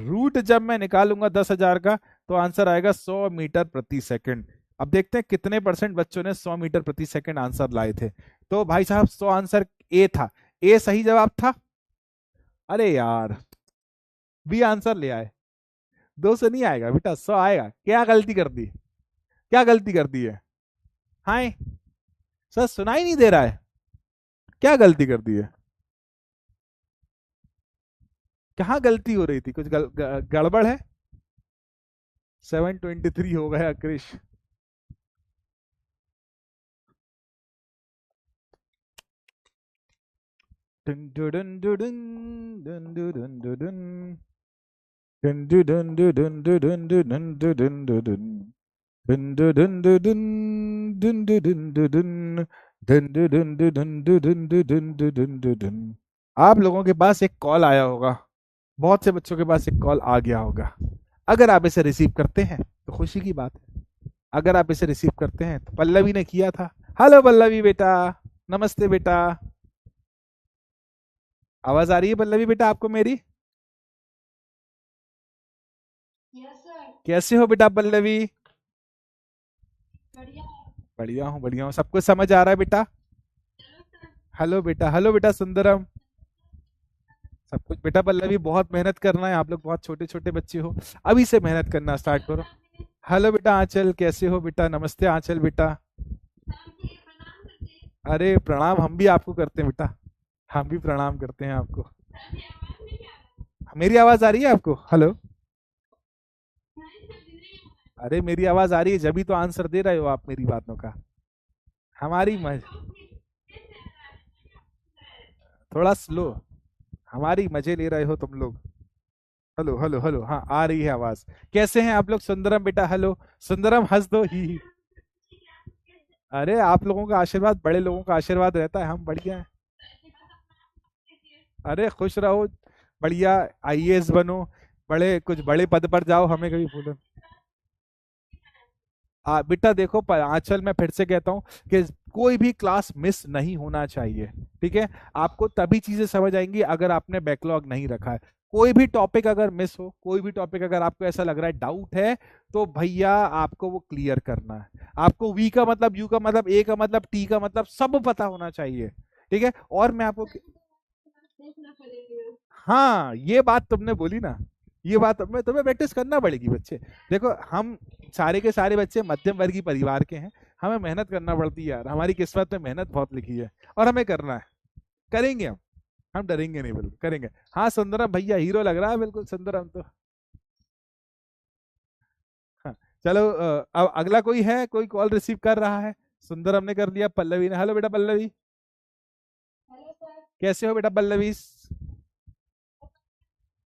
रूट जब मैं निकालूंगा 10,000 का, तो आंसर आएगा 100 मीटर प्रति सेकंड। अब देखते हैं कितने परसेंट बच्चों ने 100 मीटर प्रति सेकंड आंसर लाए थे। तो भाई साहब 100 आंसर ए था, ए सही जवाब था। अरे यार, बी आंसर ले आए, 200 नहीं आएगा बेटा, 100 आएगा। क्या गलती कर दी, क्या गलती कर दी है, हाय सर सुनाई नहीं दे रहा है, क्या गलती कर दी है, कहाँ गलती हो रही थी, कुछ गड़बड़ है। 723 हो गया Krish. Done done done done done done done done done done done done done done done done done done. आप लोगों के पास एक कॉल आया होगा, बहुत से बच्चों के पास एक कॉल आ गया होगा। अगर आप इसे रिसीव करते हैं तो खुशी की बात है, अगर आप इसे रिसीव करते हैं तो पल्लवी ने किया था। हेलो पल्लवी बेटा, नमस्ते बेटा, आवाज आ रही है पल्लवी बेटा आपको मेरी? Yes sir. कैसे हो बेटा पल्लवी? बढ़िया। बढ़िया हूँ, सब कुछ समझ आ रहा है बेटा? हेलो बेटा सुंदरम, सब कुछ बेटा। पल्लवी बहुत मेहनत करना है, आप लोग बहुत छोटे छोटे बच्चे हो, अभी से मेहनत करना स्टार्ट करो। हेलो बेटा आंचल, कैसे हो बेटा? नमस्ते आंचल बेटा। अरे प्रणाम, हम भी आपको करते हैं बेटा, हम भी प्रणाम करते हैं आपको। मेरी आवाज आ रही है आपको? हेलो, अरे मेरी आवाज आ रही है, जब भी तो आंसर दे रहे हो आप मेरी बातों का। हमारी थोड़ा स्लो, हमारी मजे ले रहे हो तुम लोग। हेलो हेलो हेलो, हाँ आ रही है आवाज। कैसे हैं आप लोग? सुंदरम बेटा हेलो। सुंदरम हंस दो ही। अरे आप लोगों का आशीर्वाद, बड़े लोगों का आशीर्वाद रहता है, हम बढ़िया हैं। अरे खुश रहो, बढ़िया। आईएएस बनो, बड़े कुछ बड़े पद पर जाओ, हमें कभी भूलो। बेटा देखो, आंचल मैं फिर से कहता हूँ कि कोई भी क्लास मिस नहीं होना चाहिए। ठीक है, आपको तभी चीजें समझ आएंगी अगर आपने बैकलॉग नहीं रखा है। कोई भी टॉपिक अगर मिस हो, कोई भी टॉपिक अगर आपको ऐसा लग रहा है डाउट है, तो भैया आपको वो क्लियर करना है। आपको वी का मतलब, यू का मतलब, ए का मतलब, टी का मतलब सब पता होना चाहिए। ठीक है, और मैं आपको, देखना पड़ेगा। हाँ ये बात तुमने बोली ना, ये बात मैं तुम्हें प्रैक्टिस करना पड़ेगी बच्चे। देखो हम सारे के सारे बच्चे मध्यम वर्गीय परिवार के हैं, हमें मेहनत करना पड़ती है यार, हमारी किस्मत में मेहनत बहुत लिखी है और हमें करना है। करेंगे हम डरेंगे नहीं, बिल्कुल करेंगे। हाँ सुंदरम भैया हीरो लग रहा है बिल्कुल सुंदरम तो। हाँ, चलो अब अगला कोई है, कोई कॉल रिसीव कर रहा है? सुंदरम ने कर लिया, पल्लवी ने। हेलो बेटा पल्लवी, हेलो सर। कैसे हो बेटा पल्लवी?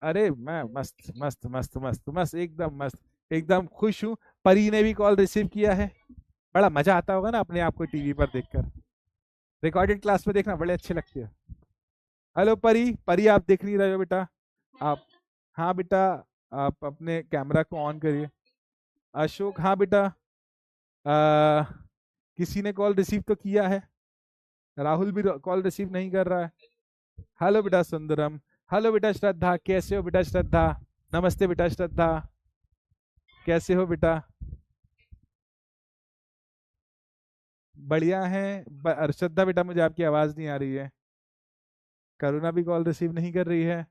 अरे मैं मस्त मस्त मस्त मस्त मस्त, एकदम मस्त, एकदम खुश हूँ। परी ने भी कॉल रिसीव किया है। बड़ा मजा आता होगा ना अपने आप को टीवी पर देखकर, रिकॉर्डेड क्लास में देखना बड़े अच्छे लगते हैं। हेलो परी, परी आप देख नहीं रहे हो बेटा? हेलो आप, हाँ बेटा, आप अपने कैमरा को ऑन करिए। अशोक, हाँ बेटा। आ, किसी ने कॉल रिसीव तो किया है? राहुल भी कॉल रिसीव नहीं कर रहा है। हेलो बेटा सुंदरम। हेलो बेटा श्रद्धा, कैसे हो बेटा श्रद्धा? नमस्ते बेटा श्रद्धा, कैसे हो बेटा? बढ़िया है। श्रद्धा बेटा मुझे आपकी आवाज नहीं आ रही है। करुणा भी कॉल रिसीव नहीं कर रही है।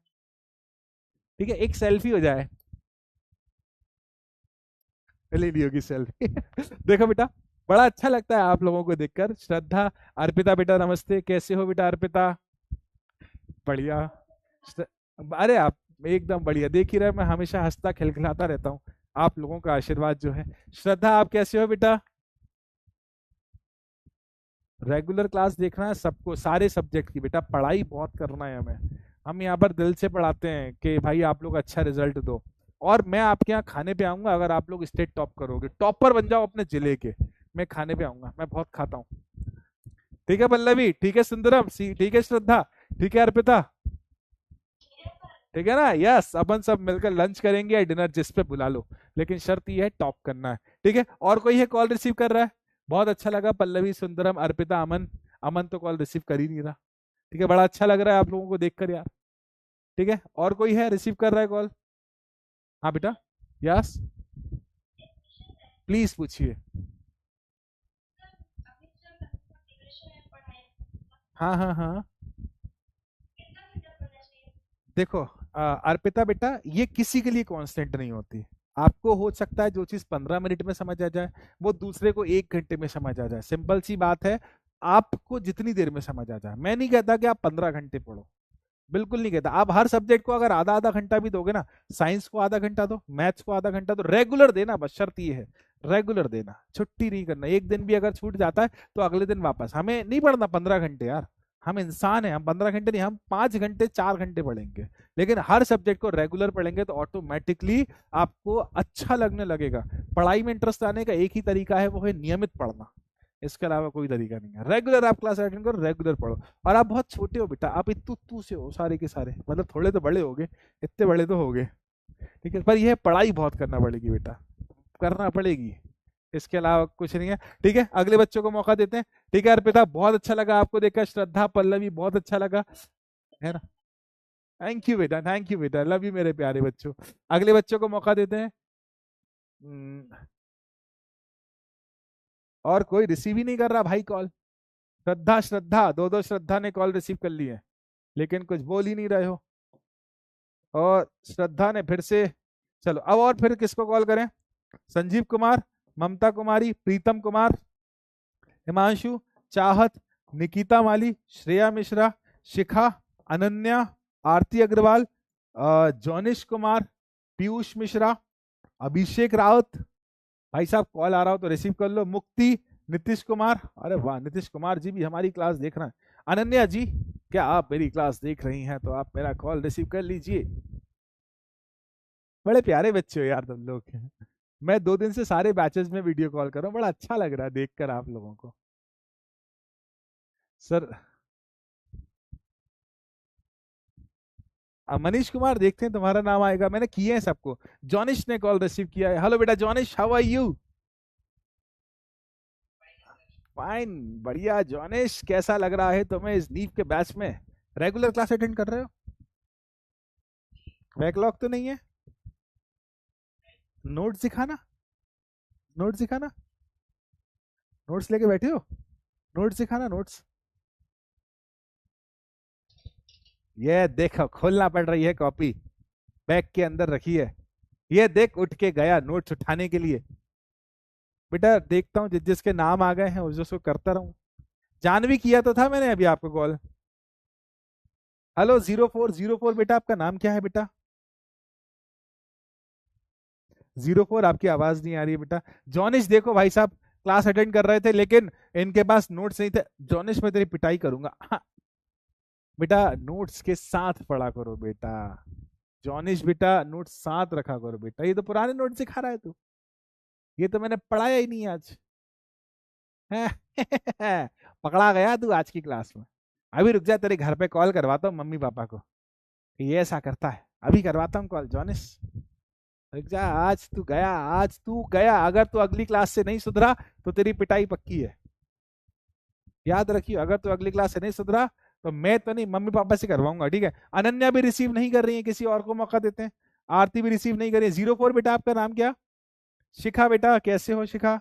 ठीक है, एक सेल्फी हो जाए। ले ली होगी सेल्फी। देखो बेटा, बड़ा अच्छा लगता है आप लोगों को देखकर। श्रद्धा, अर्पिता बेटा नमस्ते, कैसे हो बेटा अर्पिता? बढ़िया। श्र- अरे आप एकदम बढ़िया, देख ही रहे, मैं हमेशा हंसता खिलखिलाता रहता हूँ, आप लोगों का आशीर्वाद जो है। श्रद्धा आप कैसे हो बेटा? रेगुलर क्लास देखना है सबको, सारे सब्जेक्ट की बेटा, पढ़ाई बहुत करना है हमें। हम यहाँ पर दिल से पढ़ाते हैं कि भाई आप लोग अच्छा रिजल्ट दो। और मैं आपके यहाँ खाने पे आऊंगा अगर आप लोग स्टेट टॉप करोगे, टॉपर बन जाओ अपने जिले के। मैं खाने पे आऊंगा, मैं बहुत खाता हूँ। ठीक है पल्लवी, ठीक है सुंदरम, ठीक है श्रद्धा, ठीक है अर्पिता, ठीक है ना? यस, अपन सब मिलकर लंच करेंगे या डिनर, जिस पे बुला लो, लेकिन शर्त ये है टॉप करना है। ठीक है, और कोई है कॉल रिसीव कर रहा है? बहुत अच्छा लगा, पल्लवी सुंदरम अर्पिता अमन। अमन तो कॉल रिसीव कर ही नहीं रहा। ठीक है, बड़ा अच्छा लग रहा है आप लोगों को देखकर यार। ठीक है, और कोई है रिसीव कर रहा है कॉल? हाँ बेटा, यस, प्लीज पूछिए। हाँ हाँ हाँ। देखो अर्पिता बेटा, ये किसी के लिए कांस्टेंट नहीं होती। आपको हो सकता है जो चीज 15 मिनट में समझ आ जाए, वो दूसरे को 1 घंटे में समझ आ जाए। सिंपल सी बात है, आपको जितनी देर में समझ आ जाए। मैं नहीं कहता कि आप 15 घंटे पढ़ो, बिल्कुल नहीं कहता। आप हर सब्जेक्ट को अगर आधा आधा घंटा भी दोगे ना, साइंस को आधा घंटा दो, मैथ्स को आधा घंटा दो, रेगुलर देना, बस शर्त ये है, रेगुलर देना, छुट्टी नहीं करना। एक दिन भी अगर छूट जाता है तो अगले दिन वापस। हमें नहीं पढ़ना 15 घंटे यार, हम इंसान हैं, हम 15 घंटे नहीं, हम 5 घंटे 4 घंटे पढ़ेंगे। लेकिन हर सब्जेक्ट को रेगुलर पढ़ेंगे तो ऑटोमेटिकली आपको अच्छा लगने लगेगा। पढ़ाई में इंटरेस्ट आने का एक ही तरीका है, वो है नियमित पढ़ना। इसके अलावा कोई तरीका नहीं है। रेगुलर आप क्लास अटेंड करो, रेगुलर पढ़ो। और आप बहुत छोटे हो बेटा, आप इतू तू से हो सारे के सारे, मतलब थोड़े तो बड़े हो गए, इतने बड़े तो हो गए। ठीक है, पर यह पढ़ाई बहुत करना पड़ेगी बेटा, करना पड़ेगी, इसके अलावा कुछ नहीं है। ठीक है, अगले बच्चों को मौका देते हैं। ठीक है अर्पिता, बहुत अच्छा लगा आपको देखकर। श्रद्धा, पल्लवी, बहुत अच्छा लगा, है ना? थैंक यू बेटा, थैंक यू बेटा, लव यू मेरे प्यारे बच्चों। अगले बच्चों को मौका देते हैं। हम्म, और कोई रिसीव ही नहीं कर रहा भाई कॉल। श्रद्धा, श्रद्धा, दो दो श्रद्धा ने कॉल रिसीव कर ली है, लेकिन कुछ बोल ही नहीं रहे हो। और श्रद्धा ने फिर से, चलो अब और फिर किसको कॉल करें? संजीव कुमार, ममता कुमारी, प्रीतम कुमार, हिमांशु, चाहत, निकिता माली, श्रेया मिश्रा, शिखा, अनन्या, आरती अग्रवाल, जॉनिश कुमार, पीयूष मिश्रा, अभिषेक रावत। भाई साहब कॉल आ रहा हो तो रिसीव कर लो। मुक्ति, नीतीश कुमार, अरे वाह नीतीश कुमार जी भी हमारी क्लास देख रहे हैं। अनन्या जी, क्या आप मेरी क्लास देख रही हैं? तो आप मेरा कॉल रिसीव कर लीजिए। बड़े प्यारे बच्चे हो यार तुम लोग। मैं 2 दिन से सारे बैचेस में वीडियो कॉल कर रहा हूँ, बड़ा अच्छा लग रहा है देखकर आप लोगों को। सर मनीष कुमार, देखते हैं तुम्हारा नाम आएगा, मैंने किए हैं सबको। जॉनिश ने कॉल रिसीव किया है। हेलो बेटा जॉनिश, हाउ आर यू? फाइन, बढ़िया। जॉनिश, कैसा लग रहा है तुम्हें इस नीव के बैच में? रेगुलर क्लास अटेंड कर रहे हो? बैकलॉग तो नहीं है? नोट्स दिखाना, नोट्स दिखाना। नोट्स लेके बैठे हो? नोट्स दिखाना, नोट्स। ये देखो, खोलना पड़ रही है कॉपी, बैग के अंदर रखी है। ये देख, उठ के गया नोट्स उठाने के लिए। बेटा देखता हूँ जिस जिसके नाम आ गए हैं उस उसको करता रहूं। जानवी किया तो था मैंने अभी आपको कॉल। हेलो 0404, बेटा आपका नाम क्या है बेटा? 04, आपकी आवाज नहीं आ रही है बेटा। जॉनिश देखो भाई साहब, क्लास अटेंड कर रहे थे लेकिन इनके पास नोट्स नहीं थे। जॉनिश मैं तेरी पिटाई करूंगा। हाँ, बेटा नोट्स के साथ पढ़ा करो बेटा। जॉनिश बेटा, नोट्स साथ रखा करो बेटा। ये तो पुराने नोट्स दिखा रहा है तू, ये तो मैंने पढ़ाया ही नहीं आज। पकड़ा गया तू आज की क्लास में। अभी रुक जा, तेरे घर पे कॉल करवाता हूँ मम्मी पापा को कि ये ऐसा करता है। अभी करवाता हूँ कॉल जॉनिस। रुक जा, आज तू गया, आज तू गया। अगर तू अगली क्लास से नहीं सुधरा तो तेरी पिटाई पक्की है। याद रखियो, अगर तू अगली क्लास से नहीं सुधरा तो मैं तो नहीं, मम्मी पापा से करवाऊंगा, ठीक है? अनन्या भी रिसीव नहीं कर रही है, किसी और को मौका देते हैं। आरती भी रिसीव नहीं कर रही है। 04, बेटा आपका नाम क्या? शिखा बेटा, कैसे हो शिखा?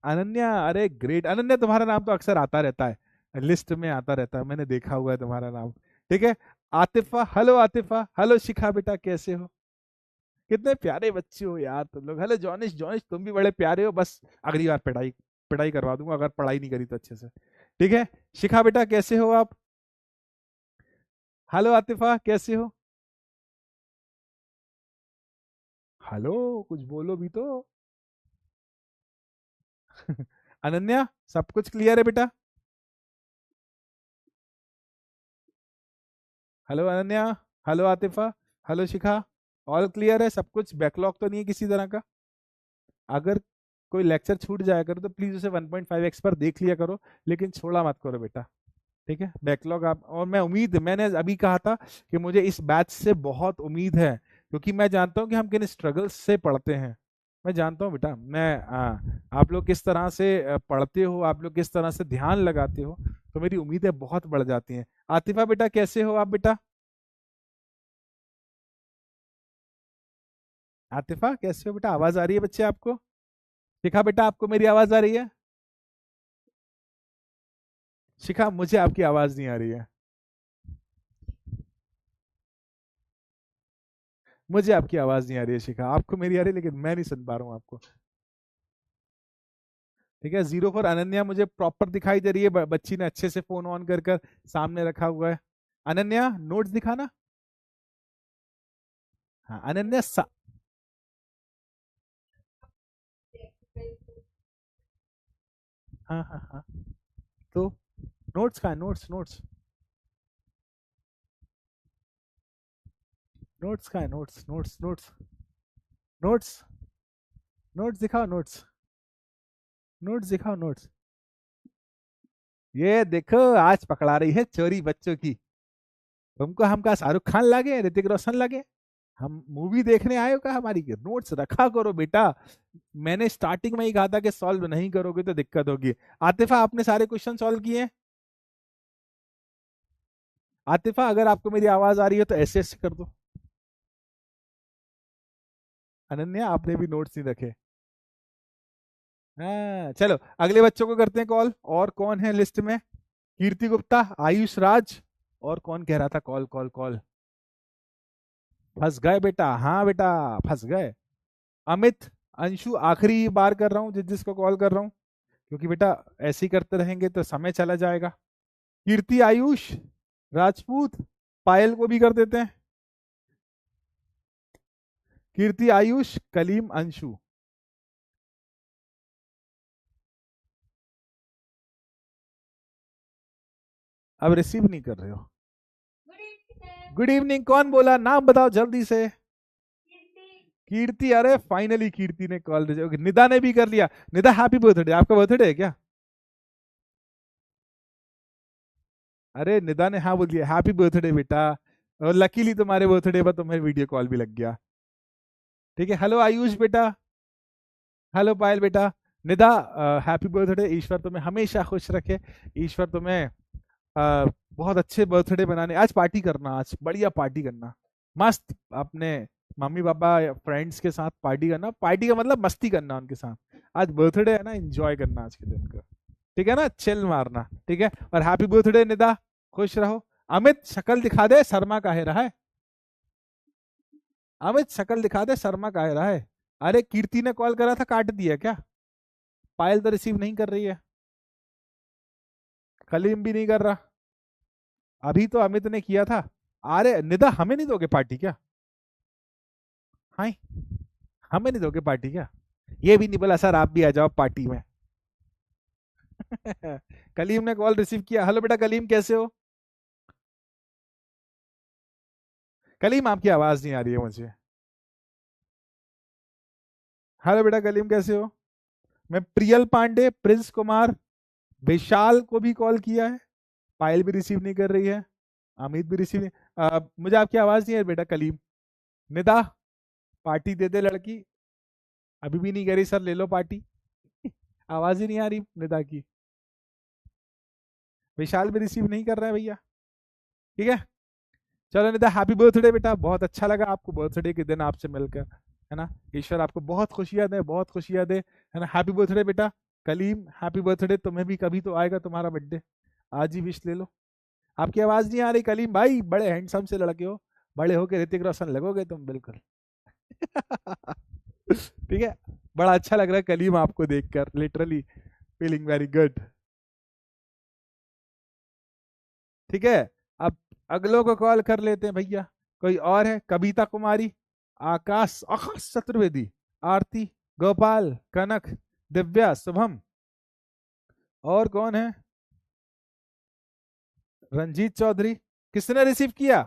अनन्या, अरे ग्रेट अनन्या, तुम्हारा नाम तो अक्सर आता रहता है, लिस्ट में आता रहता है, मैंने देखा हुआ है तुम्हारा नाम। ठीक है। आतिफा, हेलो आतिफा। हेलो शिखा बेटा, कैसे हो? कितने प्यारे बच्चे हो यार तुम लोग। हेलो जॉनिश, जॉनिश तुम भी बड़े प्यारे हो। बस अगली बार पिटाई पिटाई करवा दूंगा अगर पढ़ाई नहीं करी तो अच्छे से। ठीक है। शिखा बेटा कैसे हो आप? हेलो आतिफा, कैसे हो? हेलो, कुछ बोलो भी तो। अनन्या, सब कुछ क्लियर है बेटा? Hello Ananya. Hello Atifa. Hello शिखा। ऑल क्लियर है सब कुछ? बैकलॉग तो नहीं है किसी तरह का? अगर कोई लेक्चर छूट जाया करो तो प्लीज उसे 1.5x पर देख लिया करो, लेकिन छोड़ा मत करो बेटा। ठीक है, बैकलॉग आप। और मैंने अभी कहा था कि मुझे इस बैच से बहुत उम्मीद है, क्योंकि मैं जानता हूँ कि हम किन स्ट्रगल्स से पढ़ते हैं। मैं जानता हूँ बेटा, आप लोग किस तरह से पढ़ते हो, आप लोग किस तरह से ध्यान लगाते हो, तो मेरी उम्मीदें बहुत बढ़ जाती हैं। आतिफा बेटा कैसे हो आप बेटा? आतिफा कैसे हो बेटा? आवाज आ रही है बच्चे आपको? शिखा बेटा, आपको मेरी आवाज आ रही है? शिखा, मुझे आपकी आवाज नहीं आ रही है। मुझे आपकी आवाज नहीं आ रही है शिखा, आपको मेरी आ रही है लेकिन मैं नहीं सुन पा रहा हूँ आपको। ठीक है। 04 अनन्या मुझे प्रॉपर दिखाई दे रही है, बच्ची ने अच्छे से फोन ऑन कर कर सामने रखा हुआ है। अनन्या नोट्स दिखाना। हाँ अनन्या हाँ हाँ हाँ। तो नोट्स कहाँ है? नोट्स, नोट्स, नोट्स कहाँ है? Notes, notes, notes, notes, notes दिखाओ, नोट्स, नोट्स दिखाओ, नोट्स। ये देखो, आज पकड़ा रही है चोरी बच्चों की। तुमको हम का शाहरुख खान लगे, ऋतिक रोशन लगे? हम मूवी देखने आए हो का हमारी? नोट्स रखा करो बेटा। मैंने स्टार्टिंग में ही कहा था कि सॉल्व नहीं करोगे तो दिक्कत होगी। आतिफा, आपने सारे क्वेश्चन सॉल्व किए हैं? आतिफा, अगर आपको मेरी आवाज आ रही है तो ऐसे ऐसे कर दो। अनन्या, आपने भी नोट्स नहीं रखे? हाँ चलो, अगले बच्चों को करते हैं कॉल। और कौन है लिस्ट में? कीर्ति गुप्ता, आयुष राज, और कौन कह रहा था कॉल कॉल कॉल? फंस गए बेटा, हाँ बेटा, फंस गए। अमित, अंशु, आखिरी बार कर रहा हूँ जिस जिसको कॉल कर रहा हूँ, क्योंकि बेटा ऐसे ही करते रहेंगे तो समय चला जाएगा। कीर्ति, आयुष, राजपूत, पायल को भी कर देते हैं। कीर्ति, आयुष, कलीम, अंशु। अब रिसीव नहीं कर रहे हो? Good evening sir. Good evening, कौन बोला? नाम बताओ जल्दी से। कीर्ति, अरे फाइनली कीर्ति ने कॉल रिसीव, निदा ने भी कर लिया। निदा हैप्पी बर्थडे, आपका बर्थडे है क्या? अरे निदा ने हाँ बोल दिया, हैप्पी बर्थडे बेटा। और लकीली तुम्हारे बर्थडे पर तुम्हें वीडियो कॉल भी लग गया। ठीक है, हेलो आयुष बेटा, हेलो पायल बेटा। निदा हैप्पी बर्थडे, ईश्वर तुम्हें हमेशा खुश रखे। ईश्वर तुम्हें बहुत अच्छे बर्थडे बनाने, आज पार्टी करना, आज बढ़िया पार्टी करना, मस्त अपने मम्मी पापा फ्रेंड्स के साथ पार्टी करना। पार्टी का मतलब मस्ती करना उनके साथ। आज बर्थडे है ना, एंजॉय करना आज के दिन को। ठीक है ना, चिल मारना। ठीक है, और हैप्पी बर्थडे निदा, खुश रहो। अमित शक्ल दिखा दे, शर्मा काहे रहा है? अमित शक्ल दिखा दे, शर्मा काहे रहा है? अरे कीर्ति ने कॉल करा था, काट दिया क्या? पायल तो रिसीव नहीं कर रही है, कलीम भी नहीं कर रहा। अभी तो अमित ने किया था। अरे निदा हमें नहीं दोगे पार्टी क्या? हाय, हमें नहीं दोगे पार्टी क्या? ये भी नहीं बोला सर आप भी आ जाओ पार्टी में। कलीम ने कॉल रिसीव किया। हेलो बेटा कलीम, कैसे हो? कलीम आपकी आवाज नहीं आ रही है मुझे। हेलो बेटा कलीम, कैसे हो? मैं प्रियल पांडे, प्रिंस कुमार, विशाल को भी कॉल किया है, पायल भी रिसीव नहीं कर रही है, अमित भी रिसीव नहीं। मुझे आपकी आवाज नहीं है बेटा कलीम। निदा, पार्टी दे दे लड़की, अभी भी नहीं करी सर, ले लो पार्टी। आवाज ही नहीं आ रही निदा की। विशाल भी रिसीव नहीं कर रहा है भैया। ठीक है, चलो निदा हैप्पी बर्थडे बेटा, बहुत अच्छा लगा आपको बर्थडे के दिन आपसे मिलकर, है ना। ईश्वर आपको बहुत खुशियां दे, बहुत खुशियां दे, है ना। हैप्पी बर्थडे बेटा कलीम, हैप्पी बर्थडे। तुम्हें भी कभी तो आएगा तुम्हारा बर्थडे, आज ही विश ले लो। आपकी आवाज नहीं आ रही कलीम भाई, बड़े हैंडसम से लड़के हो, बड़े होके ऋतिक रोशन लगोगे तुम बिल्कुल। ठीक है, बड़ा अच्छा लग रहा है कलीम आपको देखकर, लिटरली फीलिंग वेरी गुड। ठीक है, अब अगलों को कॉल कर लेते हैं भैया। कोई और है? कविता कुमारी, आकाश, आकाश चतुर्वेदी, आरती, गोपाल, कनक, दिव्या, शुभम, और कौन है? रंजीत चौधरी। किसने रिसीव किया?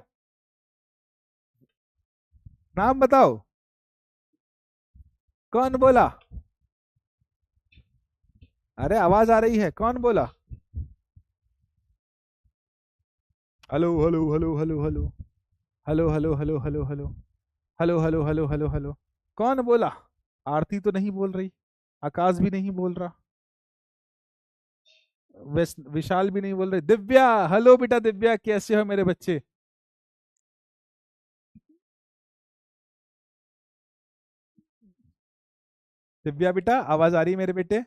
नाम बताओ, कौन बोला? अरे आवाज आ रही है, कौन बोला? Hello hello hello hello hello hello hello hello hello hello hello hello hello hello hello, कौन बोला? आरती तो नहीं बोल रही, आकाश भी नहीं बोल रहा, विशाल भी नहीं बोल रहे। दिव्या, हेलो बेटा दिव्या, कैसे हो मेरे बच्चे? दिव्या बेटा, आवाज आ रही है मेरे बेटे?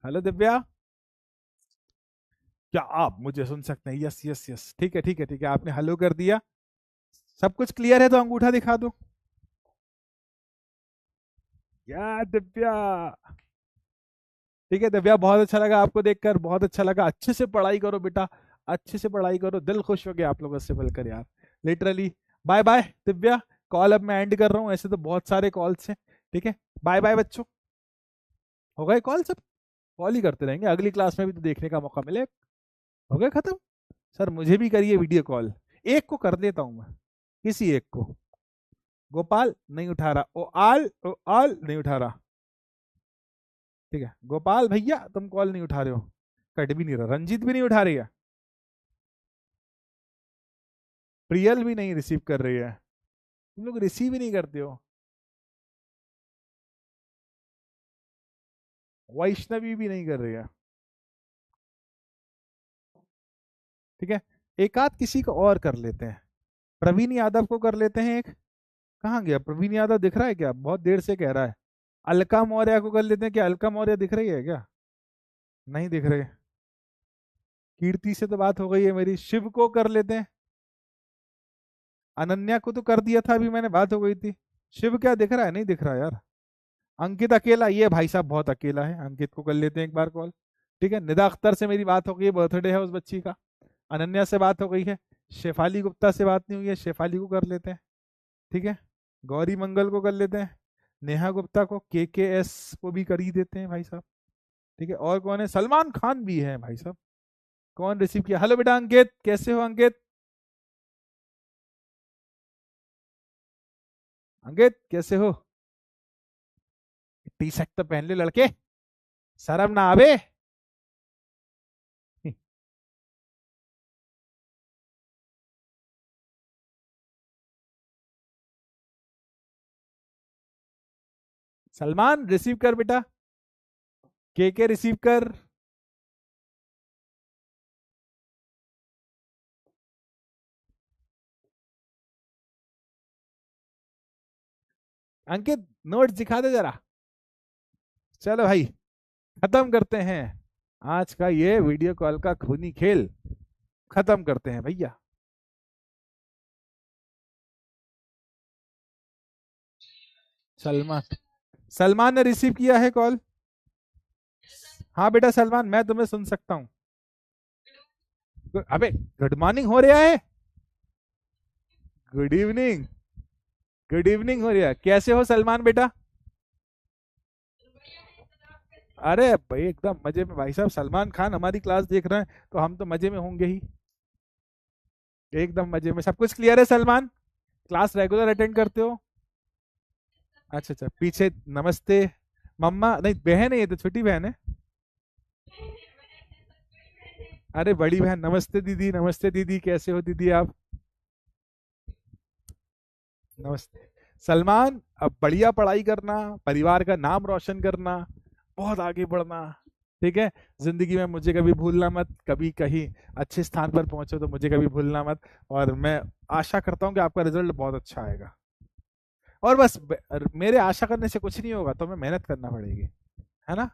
हेलो दिव्या, क्या आप मुझे सुन सकते हैं? यस यस यस, ठीक है ठीक है ठीक है, आपने हेलो कर दिया, सब कुछ क्लियर है तो अंगूठा दिखा दो। या दिव्या, ठीक है दिव्या, बहुत अच्छा लगा आपको देखकर, बहुत अच्छा लगा। अच्छे से पढ़ाई करो बेटा, अच्छे से पढ़ाई करो, दिल खुश हो गया आप लोगों से मिलकर यार, literally. Bye bye Divya, call अब मैं एंड कर रहा हूँ, ऐसे तो बहुत सारे कॉल्स हैं। ठीक है, बाय बाय बच्चों, हो गए कॉल सब? कॉल ही करते रहेंगे, अगली क्लास में भी तो देखने का मौका मिले। हो गए खत्म? सर मुझे भी करिए वीडियो कॉल, एक को कर देता हूँ मैं, किसी एक को। गोपाल नहीं उठा रहा, ओ आल नहीं उठा रहा। ठीक है गोपाल भैया, तुम कॉल नहीं उठा रहे हो, कट भी नहीं रहा। रंजीत भी नहीं उठा रही है, प्रियल भी नहीं रिसीव कर रही है, तुम लोग रिसीव ही नहीं करते हो। वैष्णवी भी नहीं कर रही है। ठीक है, एक आध किसी को और कर लेते हैं, प्रवीण यादव को कर लेते हैं एक। कहाँ गया प्रवीण यादव, दिख रहा है क्या? बहुत देर से कह रहा है। अलका मौर्य को कर लेते हैं, क्या अलका मौर्य दिख रही है क्या? नहीं दिख रही। कीर्ति से तो बात हो गई है मेरी, शिव को कर लेते हैं। अनन्या को तो कर दिया था, अभी मैंने, बात हो गई थी। शिव क्या दिख रहा है? नहीं दिख रहा यार। अंकित अकेला, ये भाई साहब बहुत अकेला है, अंकित को कर लेते हैं एक बार कॉल। ठीक है, निदा अख्तर से मेरी बात हो गई है, बर्थडे है उस बच्ची का। अनन्या से बात हो गई है, शेफाली गुप्ता से बात नहीं हुई है, शेफाली को कर लेते हैं। ठीक है, गौरी मंगल को कर लेते हैं, नेहा गुप्ता को, के एस को भी कर ही देते हैं भाई साहब। ठीक है, और कौन है? सलमान खान भी है भाई साहब। कौन रिसीव किया? हेलो बेटा अंकित, कैसे हो अंकित? अंकित कैसे हो? टी शर्ट तो पहन ले लड़के, शर्म ना आवे। सलमान रिसीव कर बेटा, के रिसीव कर। अंकित नोट्स दिखा दे जरा। चलो भाई, खत्म करते हैं आज का ये वीडियो कॉल का खूनी खेल, खत्म करते हैं भैया। सलमान, सलमान ने रिसीव किया है कॉल। हाँ बेटा सलमान, मैं तुम्हें सुन सकता हूँ। अबे गुड मॉर्निंग हो रहा है, गुड इवनिंग, गुड इवनिंग हो रहा है। कैसे हो सलमान बेटा? अरे भाई एकदम मजे में भाई साहब, सलमान खान हमारी क्लास देख रहे हैं तो हम तो मजे में होंगे ही, एकदम मजे में। सब कुछ क्लियर है सलमान? क्लास रेगुलर अटेंड करते हो? अच्छा अच्छा, पीछे नमस्ते मम्मा, नहीं बहन है ये तो, छोटी बहन है। अरे बड़ी बहन, नमस्ते दीदी, नमस्ते दीदी, कैसे हो दीदी आप? नमस्ते सलमान। अब बढ़िया पढ़ाई करना, परिवार का नाम रोशन करना, बहुत आगे बढ़ना, ठीक है? जिंदगी में मुझे कभी भूलना मत, कभी कहीं अच्छे स्थान पर पहुंचो तो मुझे कभी भूलना मत। और मैं आशा करता हूँ कि आपका रिजल्ट बहुत अच्छा आएगा। और बस मेरे आशा करने से कुछ नहीं होगा, तो हमें मेहनत करना पड़ेगी, है ना?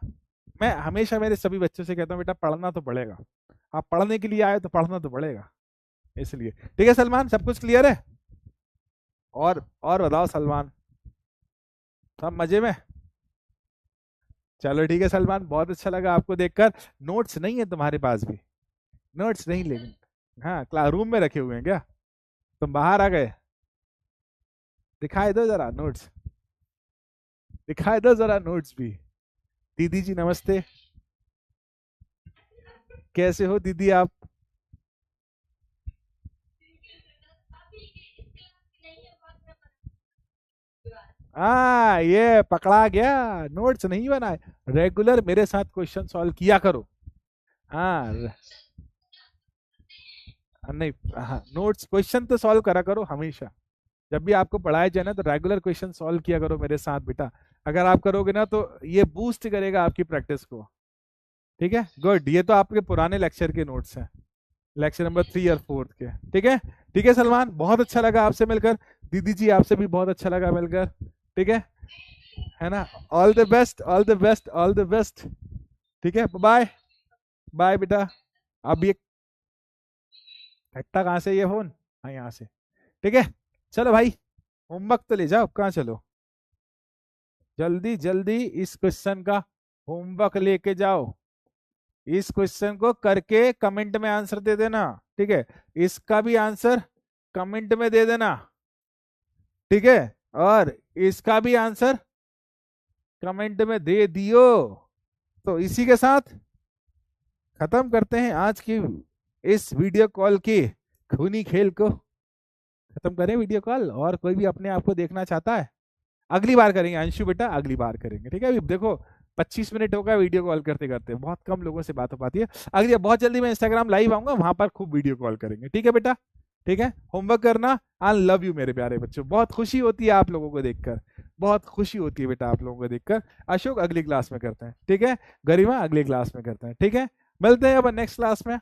मैं हमेशा मेरे सभी बच्चों से कहता हूँ बेटा पढ़ना तो पड़ेगा, आप पढ़ने के लिए आए तो पढ़ना तो पड़ेगा, इसलिए। ठीक है सलमान, सब कुछ क्लियर है? और बताओ सलमान, सब मजे में? चलो ठीक है सलमान, बहुत अच्छा लगा आपको देखकर। नोट्स नहीं है तुम्हारे पास भी? नोट्स नहीं, लेकिन हाँ क्लास रूम में रखे हुए हैं क्या? तुम बाहर आ गए? दिखाई दो जरा नोट्स, दिखाई दो जरा नोट्स भी। दीदी जी नमस्ते, कैसे हो दीदी आप? ये पकड़ा गया, नोट्स नहीं बनाए। रेगुलर मेरे साथ क्वेश्चन सॉल्व किया करो। हाँ नहीं, हाँ नोट्स क्वेश्चन तो सॉल्व करा करो हमेशा। जब भी आपको पढ़ाया जाए ना तो रेगुलर क्वेश्चन सॉल्व किया करो मेरे साथ बेटा। अगर आप करोगे ना तो ये बूस्ट करेगा आपकी प्रैक्टिस को। ठीक है, गुड। ये तो आपके पुराने लेक्चर के नोट्स हैं, लेक्चर नंबर 3 और 4 के। ठीक है, ठीक है सलमान, बहुत अच्छा लगा आपसे मिलकर। दीदी जी आपसे भी बहुत अच्छा लगा मिलकर। ठीक है ना? All the best, all the best, all the best. ठीक है, बाय बाय बेटा। अब ये हटता कहाँ से ये फोन? हाँ यहाँ से। ठीक है, चलो भाई, होमवर्क तो ले जाओ, कहाँ चलो, जल्दी जल्दी इस क्वेश्चन का होमवर्क लेके जाओ। इस क्वेश्चन को करके कमेंट में आंसर दे देना, ठीक है? इसका भी आंसर कमेंट में दे देना, ठीक है? और इसका भी आंसर कमेंट में दे दियो। तो इसी के साथ खत्म करते हैं आज की इस वीडियो कॉल की खूनी खेल को। खत्म करें वीडियो कॉल, और कोई भी अपने आप को देखना चाहता है? अगली बार करेंगे अंशु बेटा, अगली बार करेंगे, ठीक है? अभी देखो 25 मिनट होगा वीडियो कॉल करते करते, बहुत कम लोगों से बात हो पाती है। अगली बहुत जल्दी मैं इंस्टाग्राम लाइव आऊंगा, वहां पर खूब वीडियो कॉल करेंगे, ठीक है बेटा? ठीक है, होमवर्क करना। आई लव यू मेरे प्यारे बच्चों, बहुत खुशी होती है आप लोगों को देखकर, बहुत खुशी होती है बेटा आप लोगों को देखकर। अशोक अगली क्लास में करते हैं, ठीक है? गरिमा अगली क्लास में करते हैं, ठीक है? मिलते हैं अब नेक्स्ट क्लास में,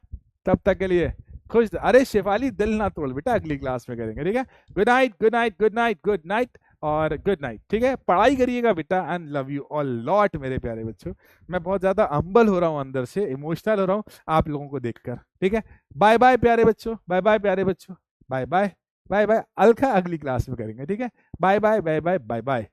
तब तक के लिए खुश। अरे शेफाली दिल ना तोड़ बेटा, अगली क्लास में करेंगे, ठीक है? Good night, good night, good night, good night और गुड नाइट। ठीक है, पढ़ाई करिएगा बेटा, and love you all lot मेरे प्यारे बच्चों। मैं बहुत ज्यादा अम्बल हो रहा हूँ, अंदर से इमोशनल हो रहा हूँ आप लोगों को देखकर, ठीक है? बाय बाय प्यारे बच्चों, बाय बाय प्यारे बच्चों, bye bye, bye bye. Alka अगली क्लास में करेंगे, ठीक है? Bye bye, bye bye, bye bye.